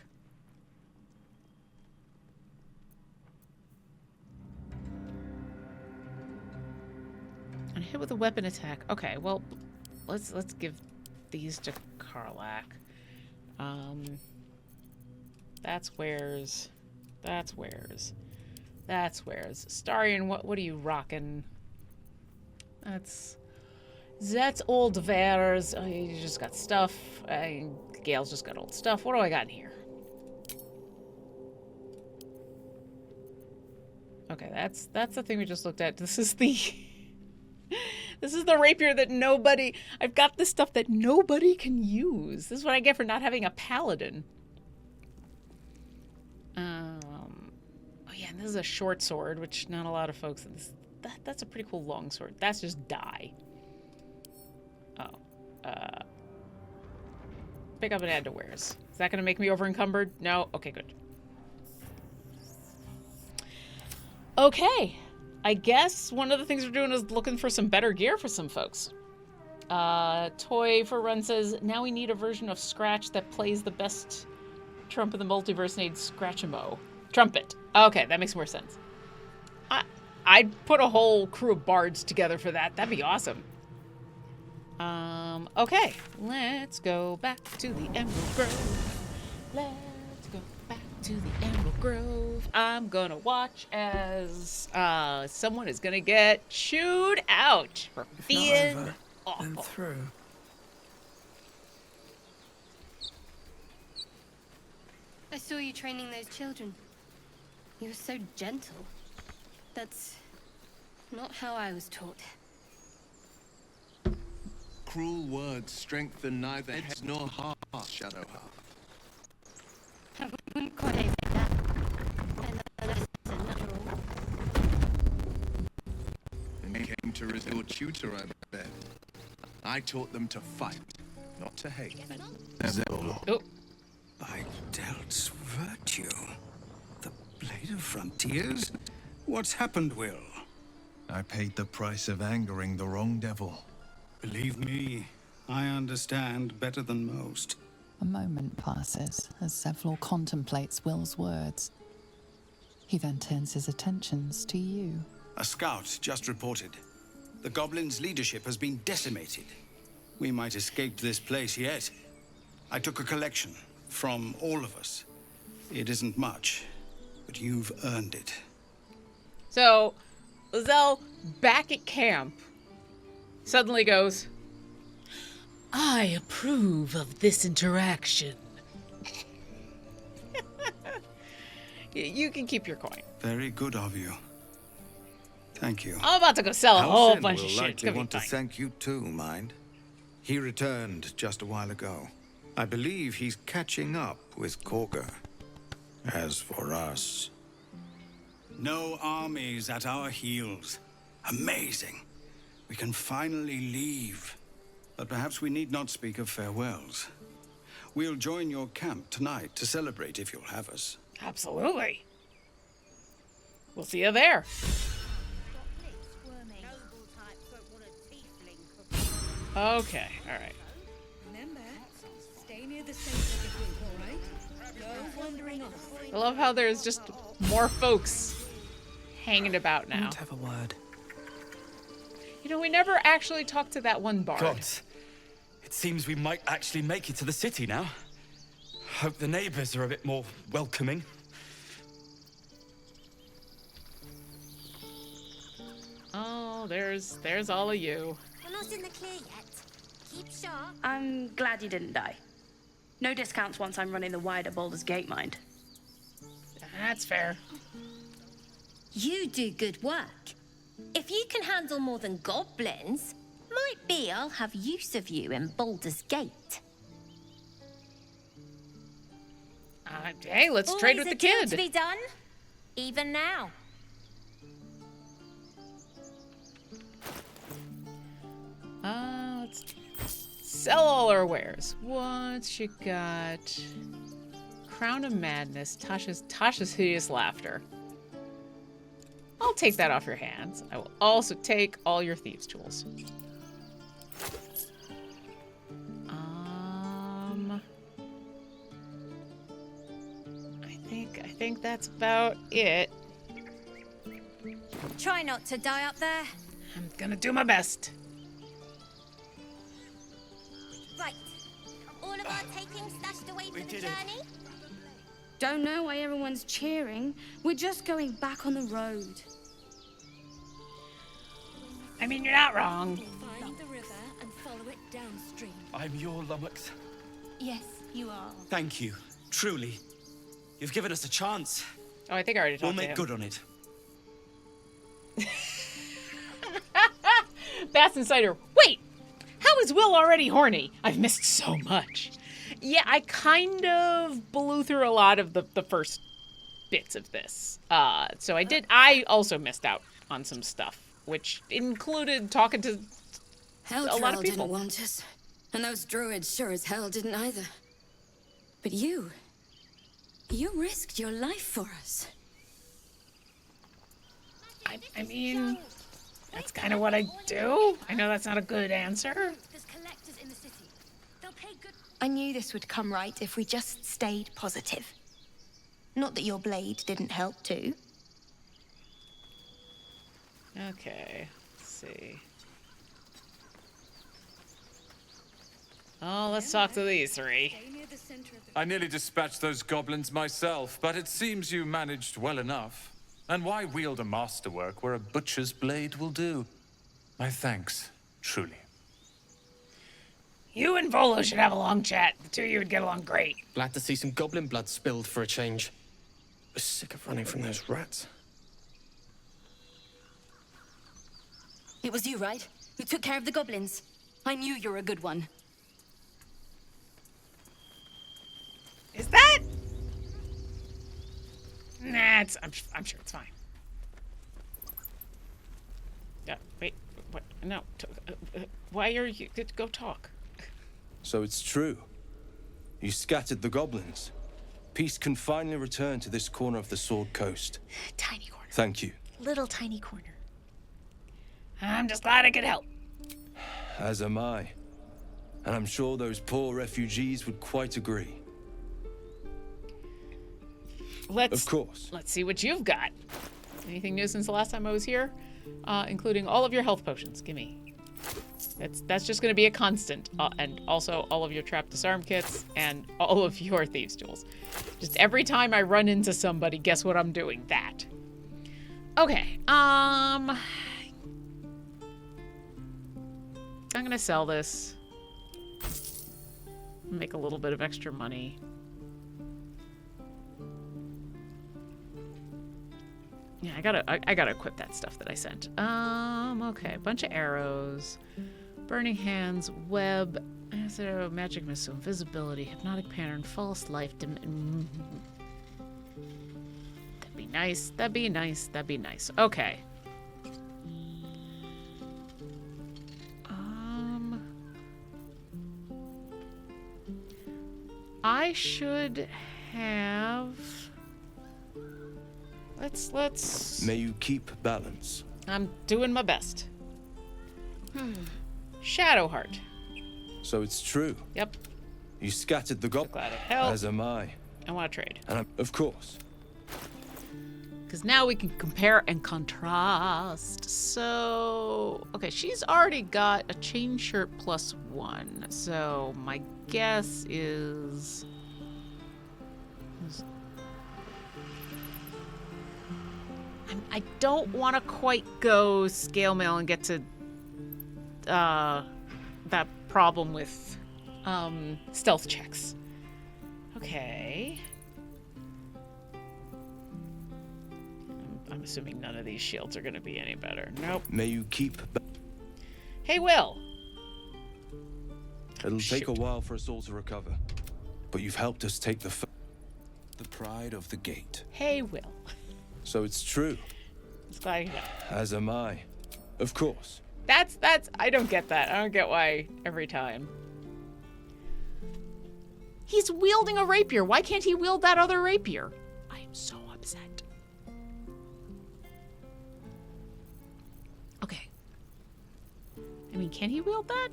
And hit with a weapon attack. Okay, well, let's give these to Karlach. That's wares. That's wares. That's wares. Starion, what are you rocking? That's old wares. Oh, you just got stuff. Gale's just got old stuff. What do I got in here? Okay, that's the thing we just looked at. This is the this is the rapier that nobody. I've got this stuff that nobody can use. This is what I get for not having a paladin. Oh yeah, and this is a short sword, which not a lot of folks. That's a pretty cool long sword. That's just die. Oh, pick up and add to wares. Is that going to make me over encumbered? No. Okay, good. Okay, I guess one of the things we're doing is looking for some better gear for some folks. Toy for Run says, now we need a version of Scratch that plays the best trump in the multiverse named Scratchamo. Trumpet. Okay, that makes more sense. I'd put a whole crew of bards together for that. That'd be awesome. Okay, let's go back to the Emerald Grove. Let's go back to the Emerald Grove. I'm gonna watch as someone is gonna get chewed out for being awful. And through. I saw you training those children. You were so gentle. That's not how I was taught. Cruel words strengthen neither heads nor hearts, Shadowheart. I wouldn't quite say that. And the lesson natural. And they came to resist your tutor, I bet. I taught them to fight, not to hate. Oh. By Delt's virtue. The Blade of Frontiers? What's happened, Will? I paid the price of angering the wrong devil. Believe me, I understand better than most. A moment passes as Zevlor contemplates Will's words. He then turns his attentions to you. A scout just reported. The goblins' leadership has been decimated. We might escape this place yet. I took a collection from all of us. It isn't much, but you've earned it. So, Lizelle, back at camp, suddenly goes, I approve of this interaction. You can keep your coin. Very good of you. Thank you. I'm about to go sell a whole Halsin bunch will of shit. It's likely gonna want be to fine. thank you too, mind. He returned just a while ago. I believe he's catching up with Korga. As for us... No armies at our heels. Amazing. We can finally leave. But perhaps we need not speak of farewells. We'll join your camp tonight to celebrate if you'll have us. Absolutely. We'll see you there. Okay, all right. Remember, stay near the center of the group, all right? No wandering off. I love how there's just more folks hanging about now. Let's have a word. You know, we never actually talked to that one bard. Gods, it seems we might actually make it to the city now. Hope the neighbors are a bit more welcoming. Oh, there's all of you. We're not in the clear yet. Keep sharp. I'm glad you didn't die. No discounts once I'm running the wider Baldur's Gate, mind. That's fair. You do good work. If you can handle more than goblins, might be I'll have use of you in Baldur's Gate. Hey, let's trade with the kid. Always a deal to be done, even now. Let's sell all our wares. What you got? Crown of Madness, Tasha's Hideous Laughter. I'll take that off your hands. I will also take all your thieves' tools. I think that's about it. Try not to die up there. I'm gonna do my best. Right. All of our taking stashed away for the journey? Don't know why everyone's cheering. We're just going back on the road. I mean, you're not wrong. Find the river and follow it downstream. I'm your lummox. Yes, you are. Thank you. Truly. You've given us a chance. Oh, I think I already talked to him. We'll make good on it. Bass Insider, wait! How is Will already horny? I've missed so much. Yeah, I kind of blew through a lot of the first bits of this. So I also missed out on some stuff, which included talking to a lot of people. Didn't want us, and those druids sure as hell didn't either. But you risked your life for us. I mean, that's kind of what I do. I know that's not a good answer. There's collectors in the city. They'll pay good. I knew this would come right if we just stayed positive. Not that your blade didn't help too. Okay, let's see. Oh, let's talk to these three. I nearly dispatched those goblins myself, but it seems you managed well enough. And why wield a masterwork where a butcher's blade will do? My thanks, truly. You and Volo should have a long chat. The two of you would get along great. Glad to see some goblin blood spilled for a change. I'm sick of running from those rats. It was you, right? Who took care of the goblins. I knew you were a good one. Is that? Nah, I'm sure it's fine. Yeah, wait, what? No, why are you? Go talk. So it's true. You scattered the goblins. Peace can finally return to this corner of the Sword Coast. Tiny corner. Thank you. Little tiny corner. I'm just glad I could help. As am I. And I'm sure those poor refugees would quite agree. Of course. Let's see what you've got. Anything new since the last time I was here? Including all of your health potions. Gimme. That's just going to be a constant. And also all of your trap disarm kits and all of your thieves' tools. Just every time I run into somebody, guess what I'm doing? That. Okay. I'm going to sell this. Make a little bit of extra money. Yeah, I gotta equip that stuff that I sent. Okay, a bunch of arrows, burning hands, web, magic missile, invisibility, hypnotic pattern, false life. That'd be nice. That'd be nice. That'd be nice. Okay. I should have. Let's. May you keep balance. I'm doing my best. Shadowheart. So it's true. Yep. You scattered the goblins. Glad it helped. As am I. I want to trade. And of course. Because now we can compare and contrast. So, okay, she's already got a chain shirt +1. So my guess is. I don't want to quite go scale mail and get to that problem with stealth checks. Okay. I'm assuming none of these shields are going to be any better. Nope. May you keep... Hey, Will. It'll take a while for us all to recover, but you've helped us take the pride of the gate. Hey, Will. So it's true. It's glad you know. As am I. Of course. That's, I don't get that. I don't get why every time. He's wielding a rapier. Why can't he wield that other rapier? I am so upset. Okay. I mean, can he wield that?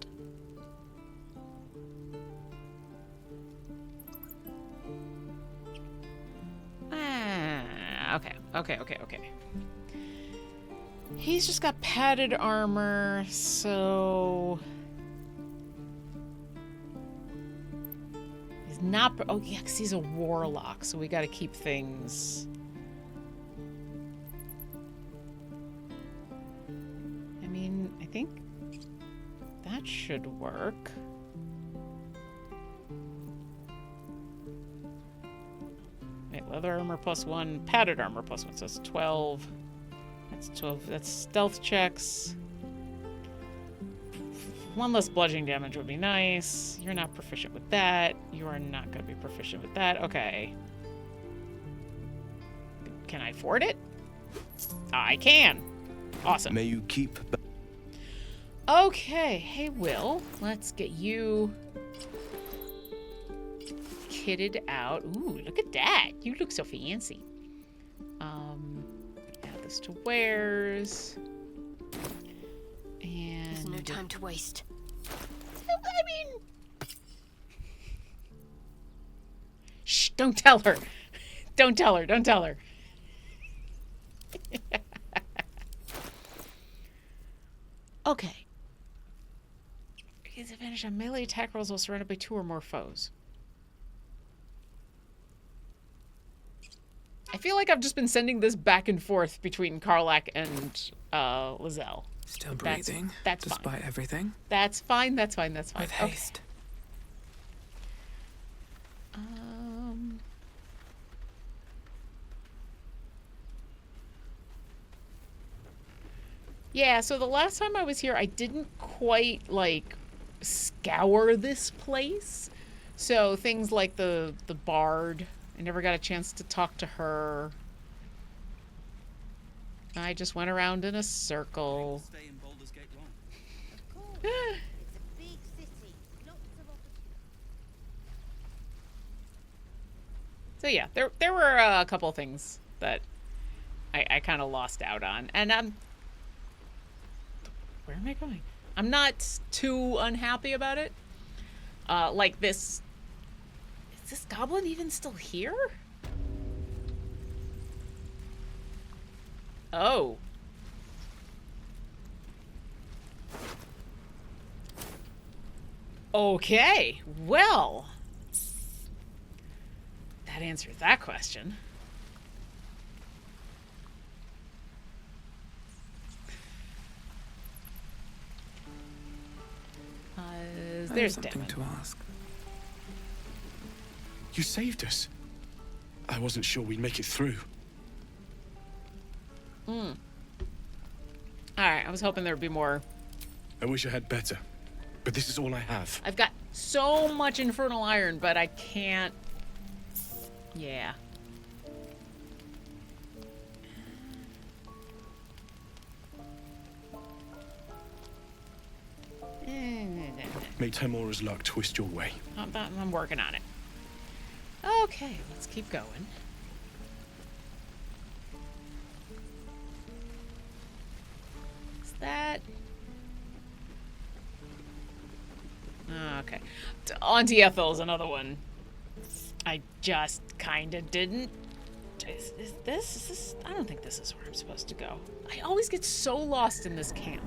Okay. He's just got padded armor, so... He's not... Oh, yeah, because he's a warlock, so we gotta keep things... I mean, I think that should work. Wait, leather armor +1, padded armor +1, so that's 12. That's 12. That's stealth checks. 1 less bludgeoning damage would be nice. You're not proficient with that. You are not going to be proficient with that. Okay. Can I afford it? I can. Awesome. May you keep... Okay. Hey, Will. Let's get you kitted out. Ooh, look at that. You look so fancy. Add this to wares. And There's no time to waste. I mean... Shh, don't tell her. Don't tell her. Don't tell her. Okay. Gains advantage on melee attack rolls while surrounded by 2 or more foes. I feel like I've just been sending this back and forth between Karlach and Lizelle. Still breathing, that's despite fine. everything. That's fine. That's fine. That's fine. With haste. Yeah, so the last time I was here, I didn't quite, like, scour this place. So things like the bard, I never got a chance to talk to her. I just went around in a circle. So yeah, there were a couple of things that I kind of lost out on. And where am I going? I'm not too unhappy about it. Like this... Is this goblin even still here? Oh. Okay, well. That answers that question. There's something to ask. You saved us. I wasn't sure we'd make it through. Alright, I was hoping there would be more. I wish I had better, but this is all I have. I've got so much infernal iron, but I can't... Yeah. May Temora's luck twist your way. I'm working on it. Okay, let's keep going. Is that... Okay. Auntie Ethel is another one. I just kind of didn't... Is this... I don't think this is where I'm supposed to go. I always get so lost in this camp.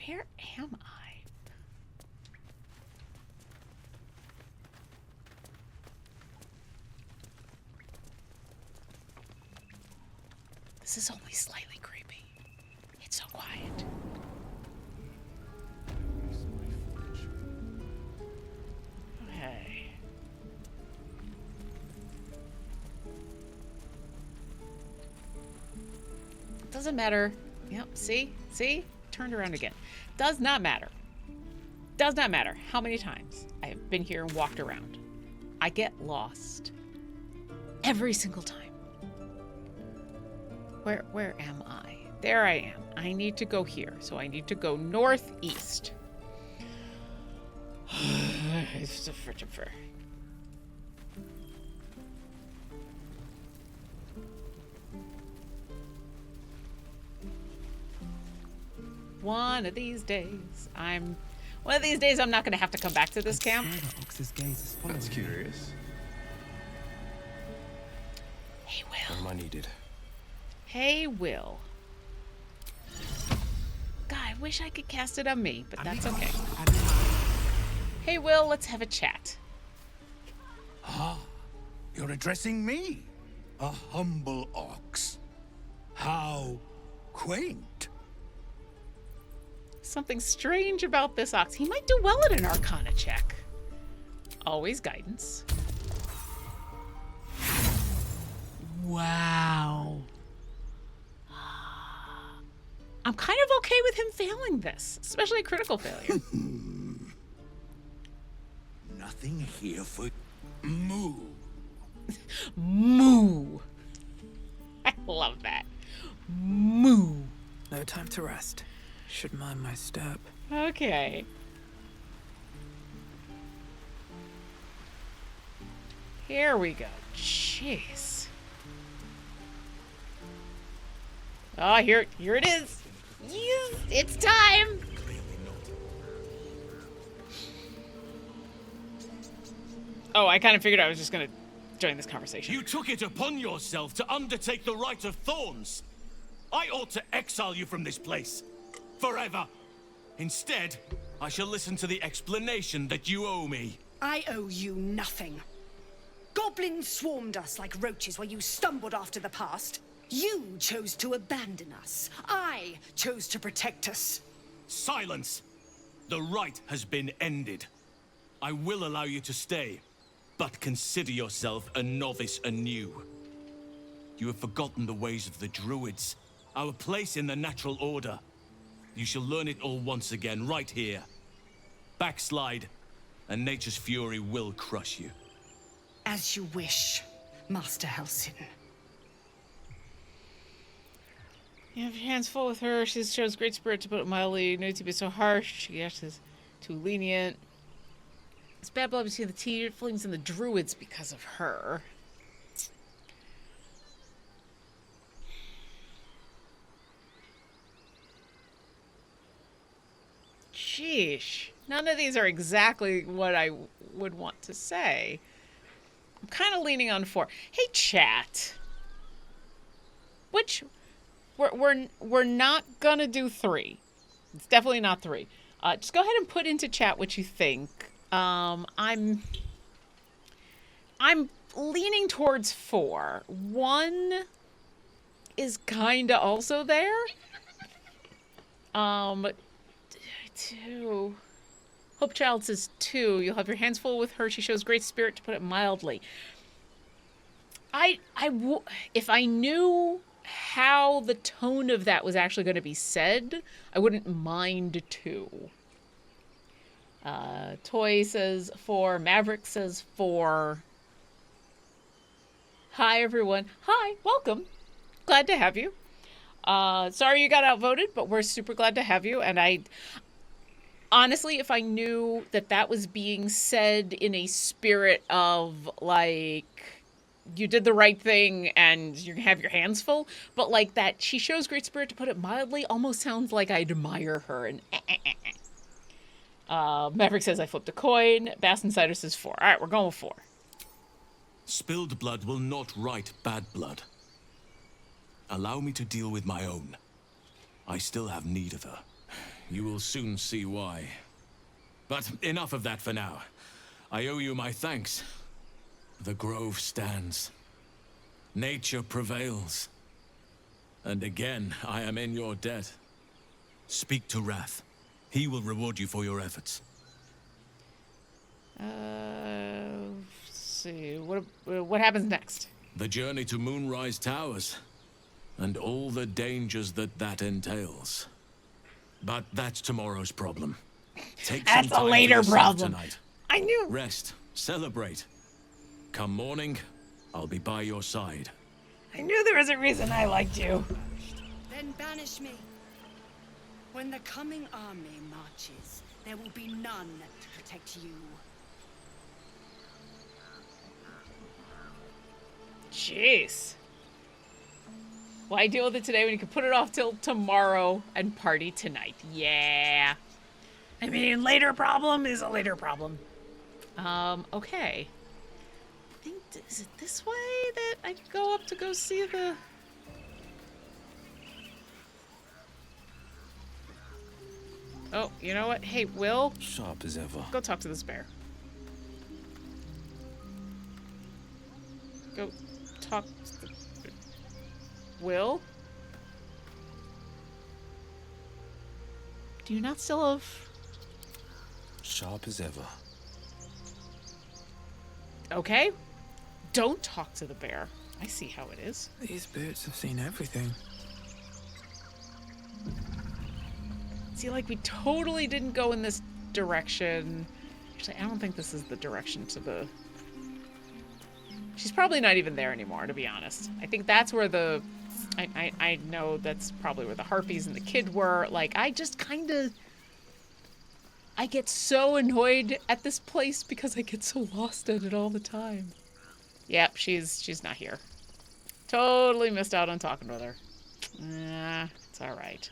Where am I? This is only slightly creepy. It's so quiet. Okay. Doesn't matter. Yep, see? See? Turned around again. Does not matter. Does not matter how many times I have been here and walked around. I get lost. Every single time. Where am I? There I am. I need to go here. So I need to go northeast. It's a frigid fur. One of these days, I'm not going to have to come back to this camp. That's curious. Hey, Will. What am I needed? Hey, Will. God, I wish I could cast it on me, but that's okay. Hey, Will, let's have a chat. Ah, you're addressing me, a humble ox. How quaint. Something strange about this ox. He might do well at an Arcana check. Always guidance. Wow. I'm kind of okay with him failing this, especially a critical failure. Nothing here for moo. Moo. I love that. Moo. No time to rest. Should mind my step. Okay. Here we go. Jeez. Oh, here it is. Yes, it's time. Oh, I kind of figured I was just gonna join this conversation. You took it upon yourself to undertake the Rite of Thorns. I ought to exile you from this place. Forever. Instead, I shall listen to the explanation that you owe me. I owe you nothing. Goblins swarmed us like roaches while you stumbled after the past. You chose to abandon us. I chose to protect us. Silence! The rite has been ended. I will allow you to stay, but consider yourself a novice anew. You have forgotten the ways of the Druids, our place in the natural order. You shall learn it all once again, right here. Backslide, and nature's fury will crush you. As you wish, Master Halsin. You have your hands full with her. She shows great spirit, to put it mildly. No need to be so harsh. She is too lenient. It's bad blood between the tieflings and the druids because of her. Sheesh. None of these are exactly what I would want to say. I'm kind of leaning on 4. Hey, chat. Which... We're not gonna do 3. It's definitely not 3. Just go ahead and put into chat what you think. I'm leaning towards 4. 1 is kinda also there. 2. Hope Child says 2. You'll have your hands full with her. She shows great spirit, to put it mildly. If I knew how the tone of that was actually going to be said, I wouldn't mind 2. Toy says 4. Maverick says 4. Hi, everyone. Hi, welcome. Glad to have you. Sorry you got outvoted, but we're super glad to have you. And honestly, if I knew that that was being said in a spirit of, like, you did the right thing and you're gonna have your hands full, but like that she shows great spirit, to put it mildly, almost sounds like I admire her. And Maverick says I flipped a coin. Bass Insider says 4. All right, we're going with 4. Spilled blood will not right bad blood. Allow me to deal with my own. I still have need of her. You will soon see why. But enough of that for now. I owe you my thanks. The grove stands. Nature prevails. And again, I am in your debt. Speak to Wrath. He will reward you for your efforts. Let's see. What happens next? The journey to Moonrise Towers. And all the dangers that entails. But that's tomorrow's problem. Take That's some time a later for yourself problem. Tonight. I knew. Rest. Celebrate. Come morning, I'll be by your side. I knew there was a reason I liked you. Then banish me. When the coming army marches, there will be none to protect you. Jeez. Why deal with it today when you can put it off till tomorrow and party tonight? Yeah. I mean, later problem is a later problem. Okay. I think, is it this way that I go up to go see the... Oh, you know what? Hey, Will? Sharp as ever. Go talk to this bear. Go talk to the... Will? Do you not still have... Sharp as ever. Okay. Don't talk to the bear. I see how it is. These boots have seen everything. See, like, we totally didn't go in this direction. Actually, I don't think this is the direction to the... She's probably not even there anymore, to be honest. I think that's where the... I know that's probably where the harpies and the kid were. Like, I just kind of... I get so annoyed at this place because I get so lost at it all the time. Yep, she's not here. Totally missed out on talking with her. It's all right.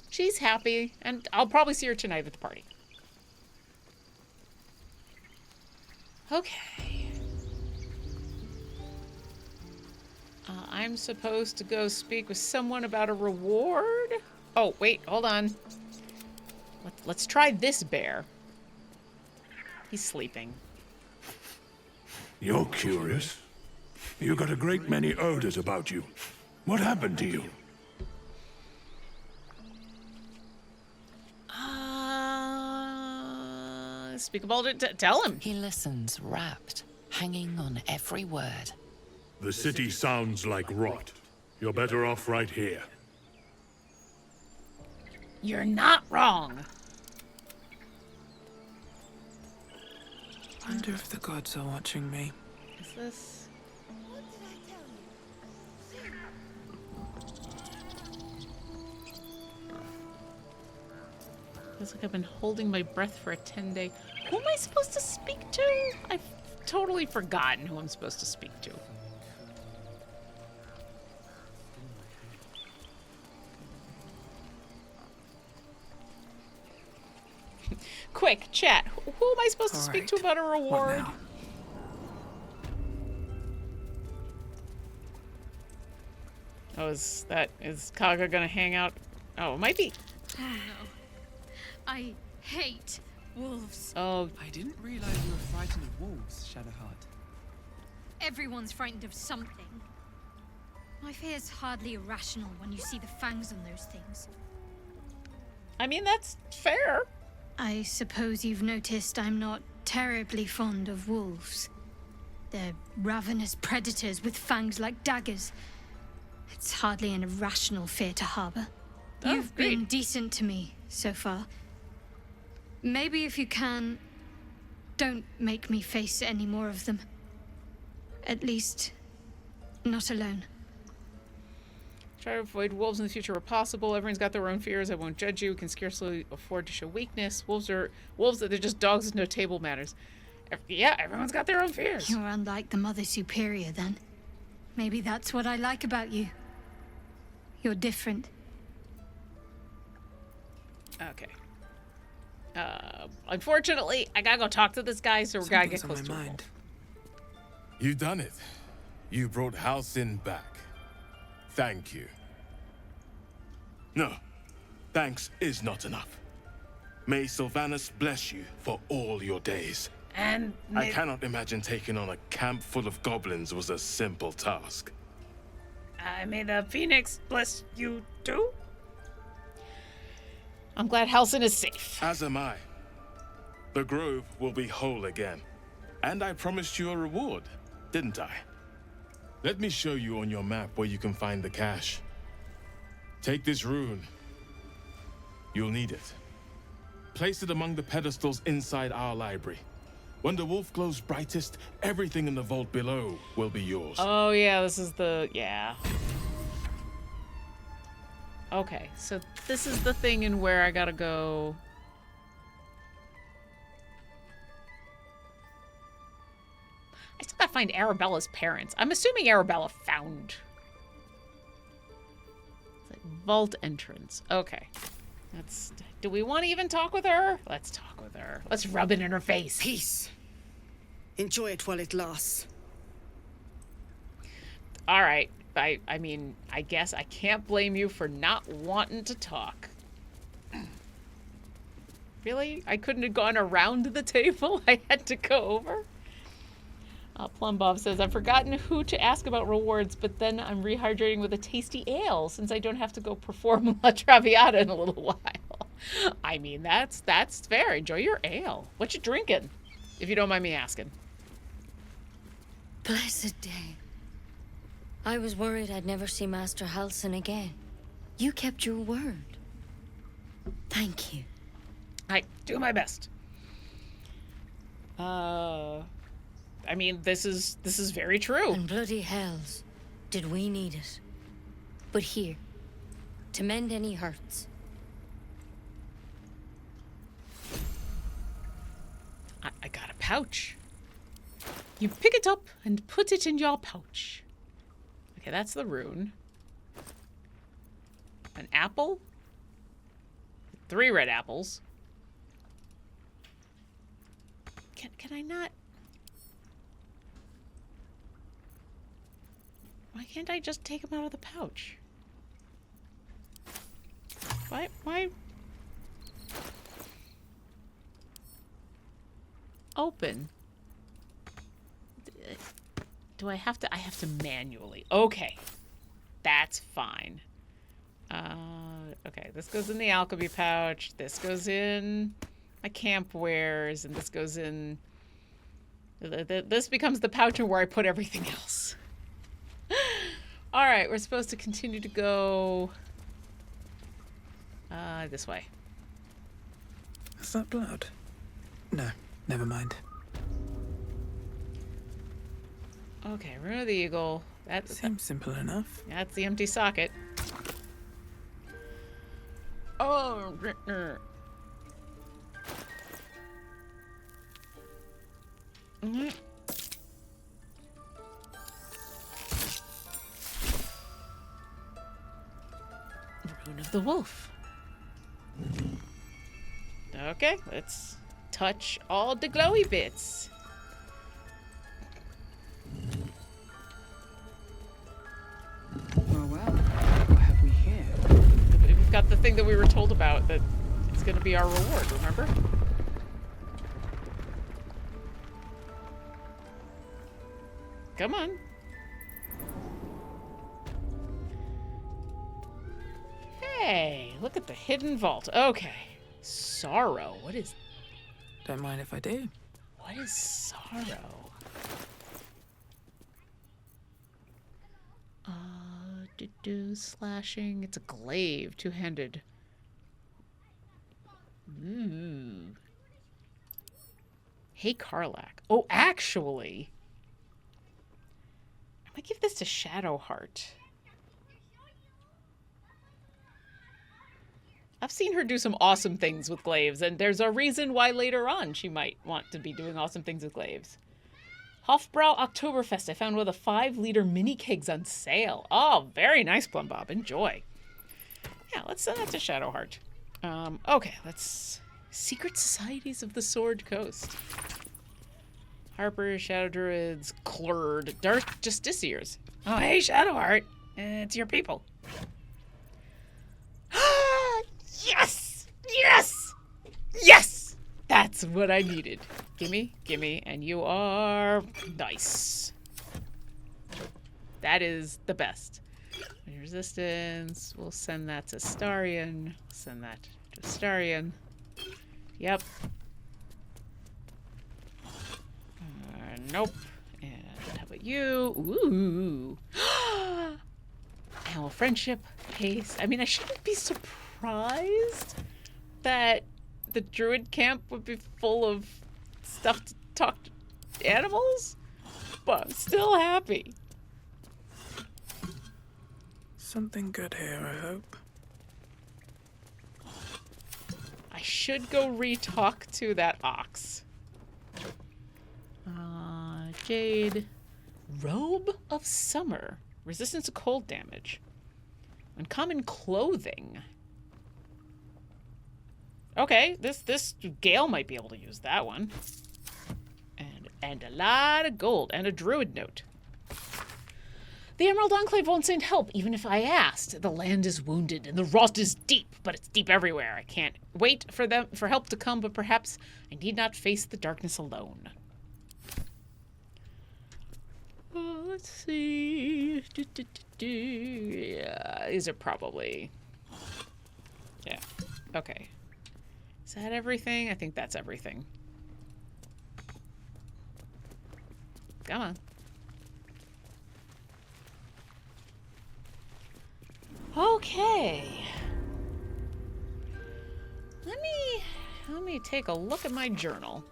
She's happy, and I'll probably see her tonight at the party. Okay. I'm supposed to go speak with someone about a reward? Oh, wait, hold on. Let's try this bear. He's sleeping. You're curious. You got a great many odors about you. What happened to you? Speak of Baldur, tell him. He listens, rapt, hanging on every word. The city sounds like rot. You're better off right here. You're not wrong. Wonder if the gods are watching me. Is this... Feels like I've been holding my breath for a 10-day. Who am I supposed to speak to? I've totally forgotten who I'm supposed to speak to. Quick, chat. Who am I supposed to speak to about a reward? Oh, is Kaga gonna hang out? Oh, it might be. Oh no. I hate wolves. Oh. I didn't realize you were frightened of wolves, Shadowheart. Everyone's frightened of something. My fear's hardly irrational when you see the fangs on those things. I mean, that's fair. I suppose you've noticed I'm not terribly fond of wolves. They're ravenous predators with fangs like daggers. It's hardly an irrational fear to harbor. Oh, You've great. been decent to me so far. Maybe if you can, don't make me face any more of them. At least, not alone. Try to avoid wolves in the future where possible. Everyone's got their own fears. I won't judge you. Can scarcely afford to show weakness. Wolves, they're just dogs with no table manners. Yeah, everyone's got their own fears. You're unlike the Mother Superior, then. Maybe that's what I like about you. You're different. Okay. Unfortunately, I gotta go talk to this guy, so we're gotta get close to him. You done it. You brought Halcyon back. Thank you. No, Thanks is not enough. May Sylvanus bless you for all your days. And I cannot imagine taking on a camp full of goblins was a simple task. May the Phoenix bless you too. I'm glad Halsin is safe. As am I. The grove will be whole again. And I promised you a reward, didn't I? Let me show you on your map where you can find the cache. Take this rune. You'll need it. Place it among the pedestals inside our library. When the wolf glows brightest, everything in the vault below will be yours. Oh yeah, this is the... yeah. Okay, so this is the thing in where I gotta go... I still gotta find Arabella's parents. I'm assuming Arabella found... It's like vault entrance. Okay. Let's... Do we want to even talk with her? Let's talk with her. Let's rub it in her face. Peace. Enjoy it while it lasts. All right. I mean, I guess I can't blame you for not wanting to talk. Really? I couldn't have gone around the table? I had to go over? Plumbob says, I've forgotten who to ask about rewards, but then I'm rehydrating with a tasty ale since I don't have to go perform La Traviata in a little while. I mean, that's fair. Enjoy your ale. What you drinking, if you don't mind me asking? Blessed day. I was worried I'd never see Master Halsin again. You kept your word. Thank you. I do my best. I mean, this is very true. And bloody hells, did we need it. But here, to mend any hurts. I got a pouch. You pick it up and put it in your pouch. Okay, that's the rune. An apple? 3 red apples. Can I not? Why can't I just take them out of the pouch? Why? Open. Do I have to? I have to manually. Okay. That's fine. Okay, this goes in the alchemy pouch. This goes in my camp wares, and this goes in... This becomes the pouch where I put everything else. Alright, we're supposed to continue to go... this way. Is that blood? No, never mind. Okay, Rune of the Eagle. That seems simple enough. That's the empty socket. Oh, Rune of the Wolf. Okay, let's touch all the glowy bits. Well, what have we here? We've got the thing that we were told about, that it's going to be our reward, remember? Come on. Hey, look at the hidden vault. Okay. Sorrow. What is... Don't mind if I do. What is sorrow? Slashing. It's a glaive. Two-handed. Ooh. Hey, Karlak. Oh, actually... I might give this to Shadowheart. I've seen her do some awesome things with glaives, and there's a reason why later on she might want to be doing awesome things with glaives. Hofbrau Oktoberfest. I found one of the 5-liter mini kegs on sale. Oh, very nice, Plumbob. Enjoy. Yeah, let's send that to Shadowheart. Okay, let's... Secret Societies of the Sword Coast. Harper, Shadow Druids, Clerd, Dark Justiciars. Oh, hey, Shadowheart. It's your people. Yes! Yes! Yes! That's what I needed. Gimme, gimme, and you are nice. That is the best. Resistance, we'll send that to Starion. Send that to Starion. Yep. Nope. And how about you? Ooh. Animal friendship, pace. I mean, I shouldn't be surprised that the Druid camp would be full of stuff to talk to animals, but I'm still happy. Something good here, I hope. I should go re-talk to that ox. Jade. Robe of Summer. Resistance to cold damage. Uncommon clothing. Okay, this Gale might be able to use that one. And a lot of gold. And a druid note. The Emerald Enclave won't send help, even if I asked. The land is wounded, and the rot is deep, but it's deep everywhere. I can't wait for help to come, but perhaps I need not face the darkness alone. Let's see. Yeah, these are probably... Yeah, okay. Is that everything? I think that's everything. Come on. Okay. Let me take a look at my journal.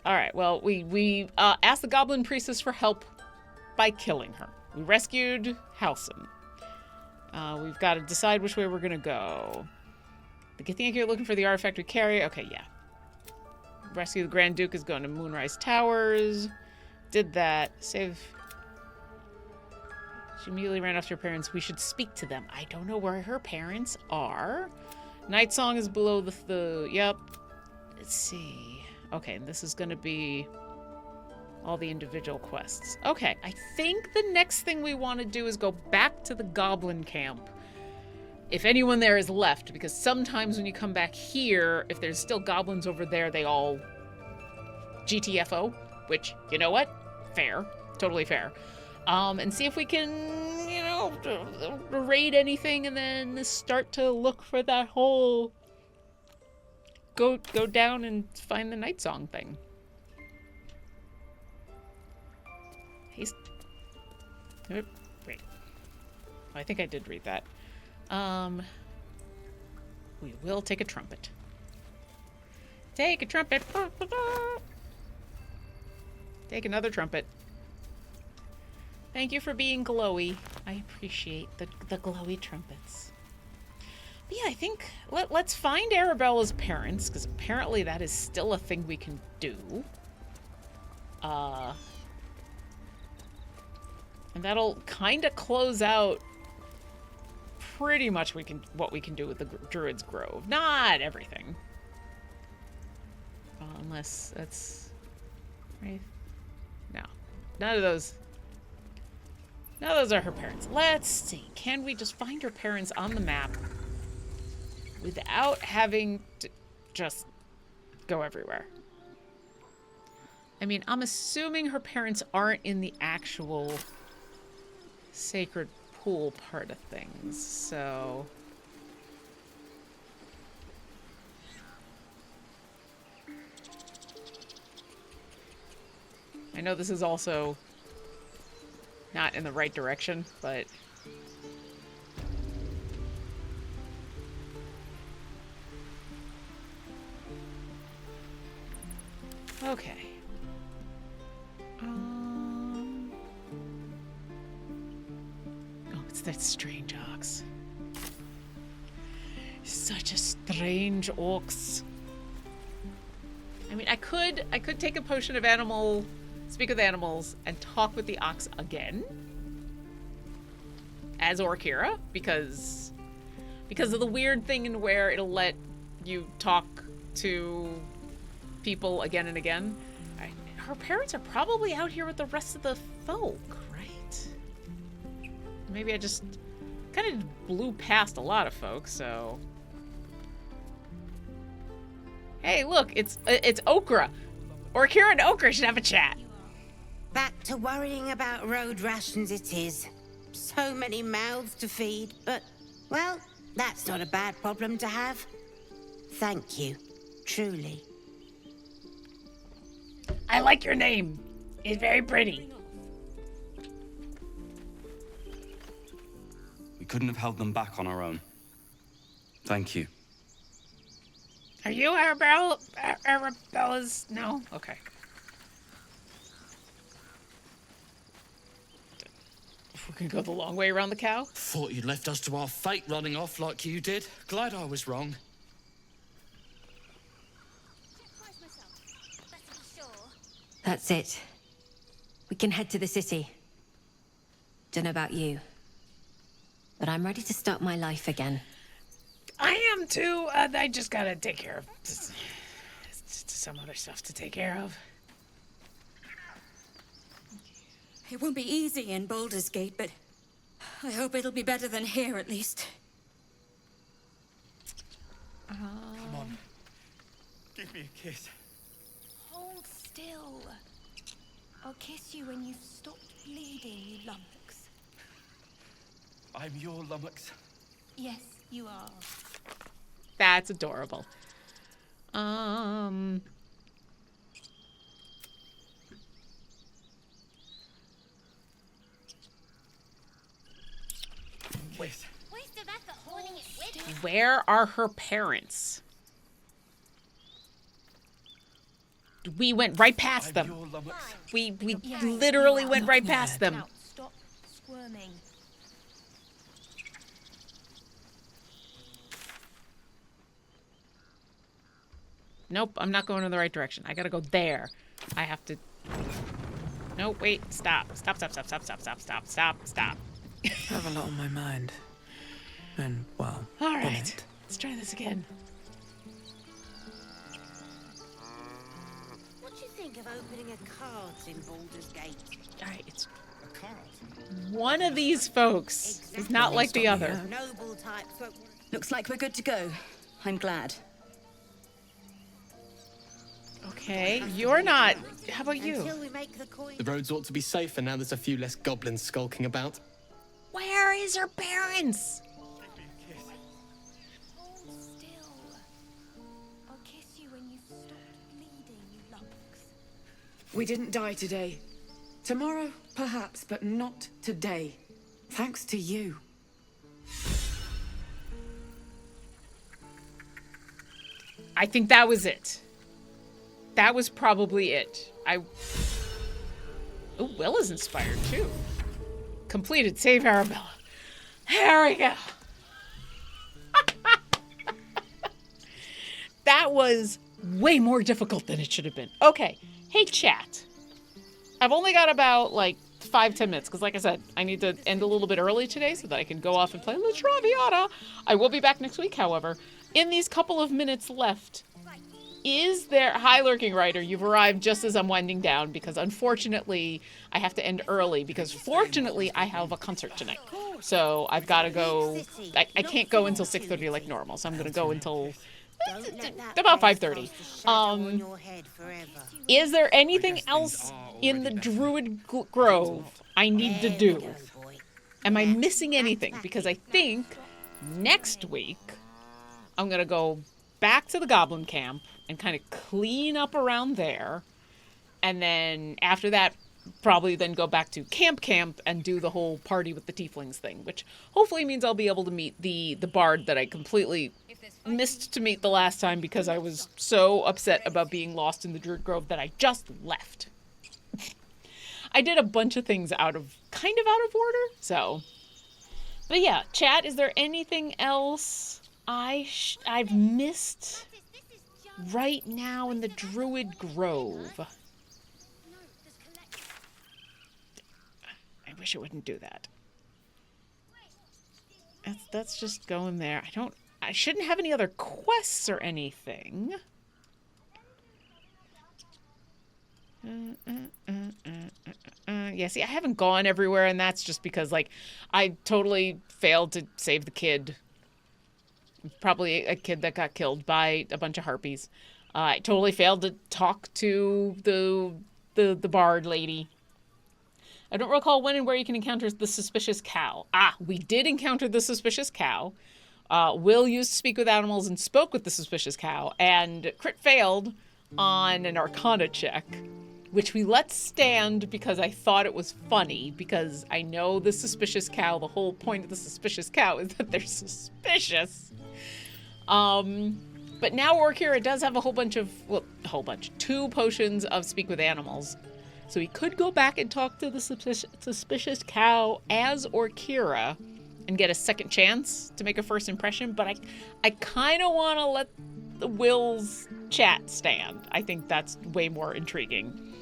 All right, well, we asked the Goblin Priestess for help by killing her. We rescued Halcyon. We've got to decide which way we're going to go. The Githyanki you're looking for the artifact we carry. Okay, yeah. Rescue the Grand Duke is going to Moonrise Towers. Did that. Save... She immediately ran after her parents. We should speak to them. I don't know where her parents are. Night Song is below the yep. Let's see. Okay, and this is going to be all the individual quests. Okay, I think the next thing we want to do is go back to the Goblin camp. If anyone there is left, because sometimes when you come back here, if there's still goblins over there, they all GTFO, which, you know what? Fair. Totally fair. And see if we can, you know, raid anything and then start to look for that whole go down and find the Night Song thing. He's... Wait. I think I did read that. We will take a trumpet. Take a trumpet. Take another trumpet. Thank you for being glowy. I appreciate the glowy trumpets. But yeah, I think let's find Arabella's parents, because apparently that is still a thing we can do. And that'll kind of close out pretty much what we can do with the Druid's Grove. Not everything. Unless that's... Right? No. None of those... Now those are her parents. Let's see. Can we just find her parents on the map without having to just go everywhere? I mean, I'm assuming her parents aren't in the actual sacred pool part of things, so... I know this is also... not in the right direction, but... Okay. Oh, it's that strange ox. Such a strange ox. I mean, I could take a potion of animal... Speak with animals and talk with the ox again as Orkira, because of the weird thing in where it'll let you talk to people again and again. Her parents are probably out here with the rest of the folk, right? Maybe I just kind of blew past a lot of folks, so... Hey, look, it's Okra. Orkira and Okra should have a chat. Back to worrying about road rations it is. So many mouths to feed, but, well, that's not a bad problem to have. Thank you, truly. I like your name. It's very pretty. We couldn't have held them back on our own. Thank you. Are you Arabella's? No? Okay. We're gonna go the long way around the cow? Thought you'd left us to our fate running off like you did. Glad I was wrong. That's it. We can head to the city. Don't know about you, but I'm ready to start my life again. I am too. I just gotta take care of some other stuff to take care of. It won't be easy in Baldur's Gate, but I hope it'll be better than here at least. Come on. Give me a kiss. Hold still. I'll kiss you when you've stopped bleeding, you lummox. I'm your lummox. Yes, you are. That's adorable. Where are her parents? We went right past them. We literally went right past them. Now, stop squirming. Nope, I'm not going in the right direction. I gotta go there. I have to... No, wait, stop. Stop, stop, stop, stop, stop, stop, stop, stop, stop. I have a lot on my mind. And, well... All right, let's try this again. What do you think of opening a card in Baldur's Gate? All right, it's... A card? One of these folks is not like the other. Noble types. Looks like we're good to go. I'm glad. Okay, you're not. How about you? The roads ought to be safer now there's a few less goblins skulking about. Where is her parents? Hold still. I'll kiss you when you've stopped bleeding, you lummox. We didn't die today. Tomorrow, perhaps, but not today. Thanks to you. I think that was it. That was probably it. Oh, Will is inspired too. Completed. Save Arabella. There we go. That was way more difficult than it should have been. Okay. Hey, chat. I've only got about, 5-10 minutes, because like I said, I need to end a little bit early today so that I can go off and play La Traviata. I will be back next week, however. In these couple of minutes left, is there... Hi, Lurking Rider. You've arrived just as I'm winding down, because unfortunately, I have to end early, because fortunately, I have a concert tonight. So I've got to go... I can't go until 6:30 like normal, so I'm going to go until... about 5:30. Is there anything else in the Druid Grove I need to do? Am I missing anything? Because I think next week I'm going to go back to the Goblin Camp and kind of clean up around there. And then after that, probably then go back to Camp and do the whole party with the tieflings thing, which hopefully means I'll be able to meet the bard that I completely missed to meet the last time because I was so upset about being lost in the Druid Grove that I just left. I did a bunch of things kind of out of order, so. But yeah, chat, is there anything else I've missed right now in the Druid Grove? I wish it wouldn't do that. That's just going there. I shouldn't have any other quests or anything. Yeah, see, I haven't gone everywhere, and that's just because, like, I totally failed to save the kid. Probably a kid that got killed by a bunch of harpies. I totally failed to talk to the bard lady. I don't recall when and where you can encounter the suspicious cow. Ah, we did encounter the suspicious cow. Will used to speak with animals and spoke with the suspicious cow, and crit failed on an Arcana check, which we let stand because I thought it was funny, because I know the suspicious cow, the whole point of the suspicious cow is that they're suspicious. But now Orkira does have a whole bunch of, well, a whole bunch, 2 potions of speak with animals. So he could go back and talk to the suspicious cow as Orkira and get a second chance to make a first impression, but I kind of want to let the Will's chat stand. I think that's way more intriguing.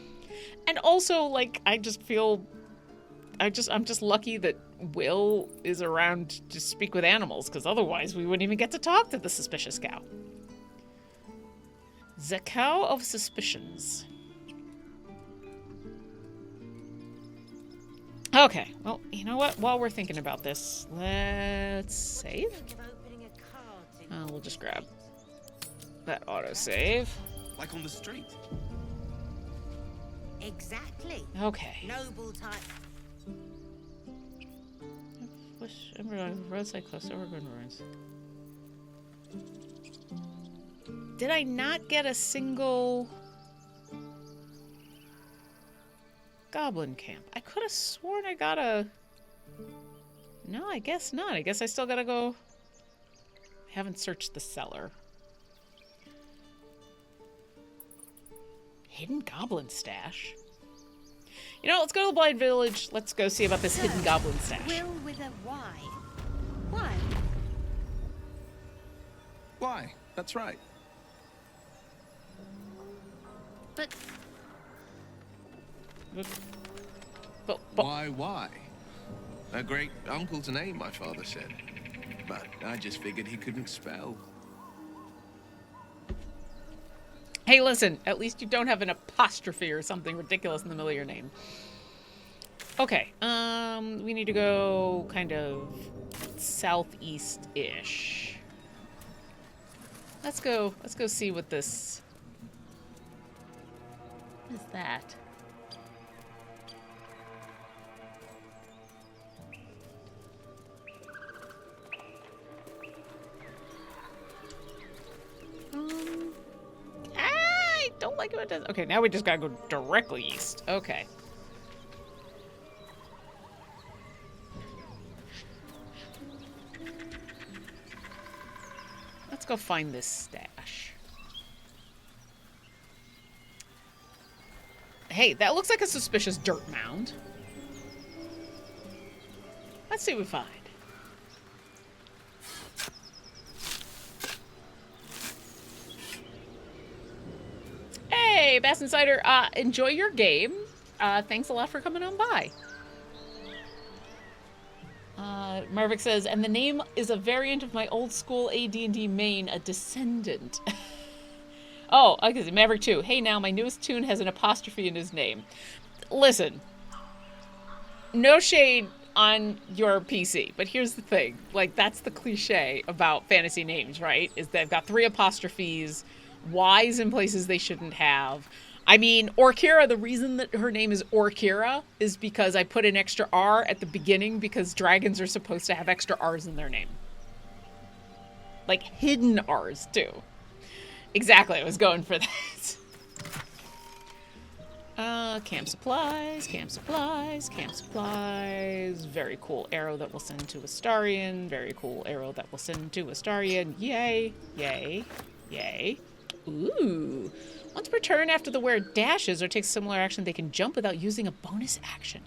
And also, like, I just feel, I'm just lucky that Will is around to speak with animals, because otherwise we wouldn't even get to talk to the suspicious cow. The Cow of Suspicions. Okay, well, you know what? While we're thinking about this, let's save. We'll just grab that autosave. Like on the street. Exactly. Okay. Noble type. Roadside close to Overgrown Ruins. Did I not get a single goblin camp? I could have sworn I got a... No, I guess not. I guess I still gotta go... I haven't searched the cellar. Hidden goblin stash? You know, let's go to the Blind Village. Let's go see about this hidden goblin stash. Will with a Y. Why? Why? That's right. But... Why? A great uncle's name, my father said. But I just figured he couldn't spell. Hey, listen, at least you don't have an apostrophe or something ridiculous in the middle of your name. Okay, we need to go kind of southeast-ish. Let's go see what this... What is that? I don't like what it does. Okay, now we just gotta go directly east. Okay. Let's go find this stash. Hey, that looks like a suspicious dirt mound. Let's see what we find. Hey, Bass Insider, enjoy your game. Thanks a lot for coming on by. Marvick says, and the name is a variant of my old school AD&D main, a descendant. Oh, okay, Maverick 2. Hey, now, my newest tune has an apostrophe in his name. Listen, no shade on your PC, but here's the thing. Like, that's the cliche about fantasy names, right? Is they've got 3 apostrophes, Y's in places they shouldn't have. I mean, Orkira, the reason that her name is Orkira is because I put an extra R at the beginning because dragons are supposed to have extra R's in their name. Like, hidden R's, too. Exactly, I was going for that. Camp supplies, camp supplies, camp supplies. Very cool arrow that we'll send to Astarion. Very cool arrow that we'll send to Astarion. Yay, yay, yay. Ooh. Once per turn after the wearer dashes or takes similar action, they can jump without using a bonus action.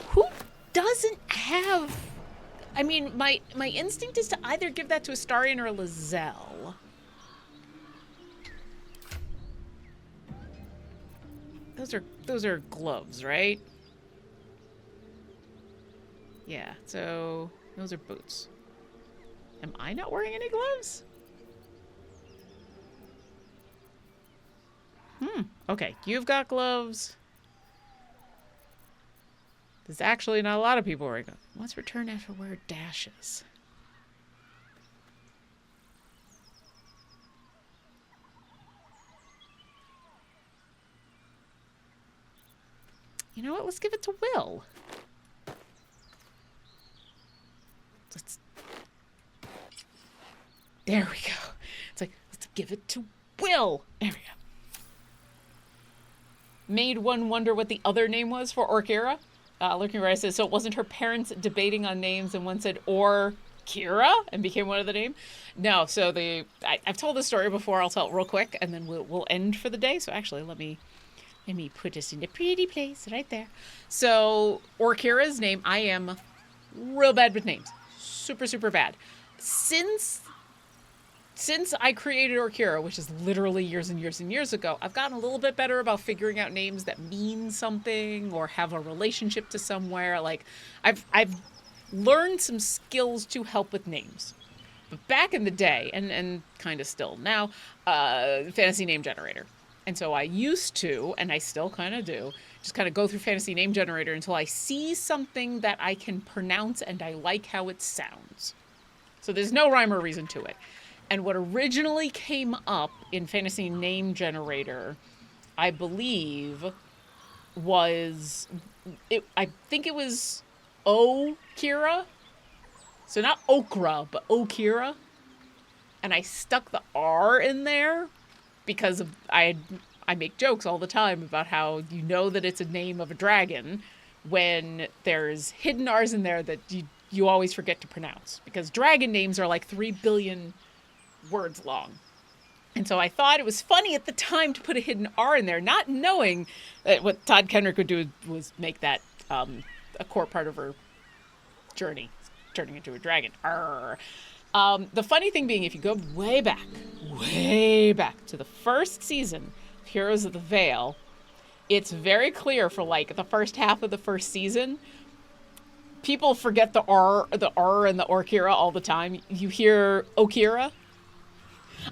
Who doesn't have... I mean, my instinct is to either give that to Astarion or Lizelle. Those are gloves, right? Yeah, so those are boots. Am I not wearing any gloves? Okay, you've got gloves. There's actually not a lot of people wearing them. Let's return after where dashes. You know what? Let's give it to Will. There we go. It's like, let's give it to Will. There we go. Made one wonder what the other name was for Orkira. Looking right says, so it wasn't her parents debating on names and one said Orkira and became one of the name? No, so I've told this story before. I'll tell it real quick and then we'll end for the day. So actually, let me put us in a pretty place right there. So Orkira's name, I am real bad with names. Super, super bad. Since I created Orkira, which is literally years and years and years ago, I've gotten a little bit better about figuring out names that mean something or have a relationship to somewhere. Like, I've learned some skills to help with names. But back in the day, and kind of still now, fantasy name generator. And so I used to, and I still kind of do, just kind of go through fantasy name generator until I see something that I can pronounce and I like how it sounds. So there's no rhyme or reason to it. And what originally came up in fantasy name generator, I believe, was, I think it was Okira. So not Okra, but Okira. And I stuck the R in there because I make jokes all the time about how you know that it's a name of a dragon when there's hidden R's in there that you always forget to pronounce. Because dragon names are like 3 billion words long. And so I thought it was funny at the time to put a hidden R in there, not knowing that what Todd Kenrick would do was make that a core part of her journey, turning into a dragon. Arr. The funny thing being, if you go way back to the first season of Heroes of the Vale, it's very clear for like the first half of the first season, people forget the R and the Orkira all the time. You hear Okira.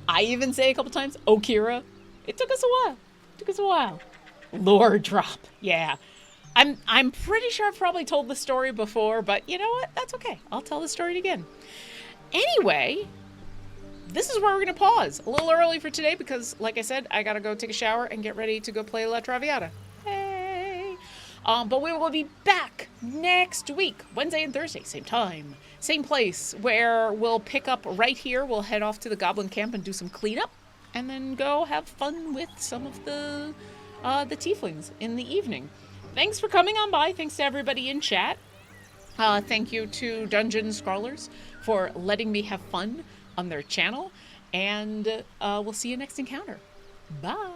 I even say a couple times, Okira. It took us a while. Lore drop. Yeah. I'm pretty sure I've probably told the story before, but you know what? That's okay. I'll tell the story again. Anyway, this is where we're going to pause. A little early for today because, like I said, I got to go take a shower and get ready to go play La Traviata. Hey! But we will be back next week, Wednesday and Thursday, same time, same place, where we'll pick up right here. We'll head off to the Goblin Camp and do some cleanup, and then go have fun with some of the tieflings in the evening. Thanks for coming on by. Thanks to everybody in chat. Thank you to Dungeon Scrawlers for letting me have fun on their channel. And we'll see you next encounter. Bye.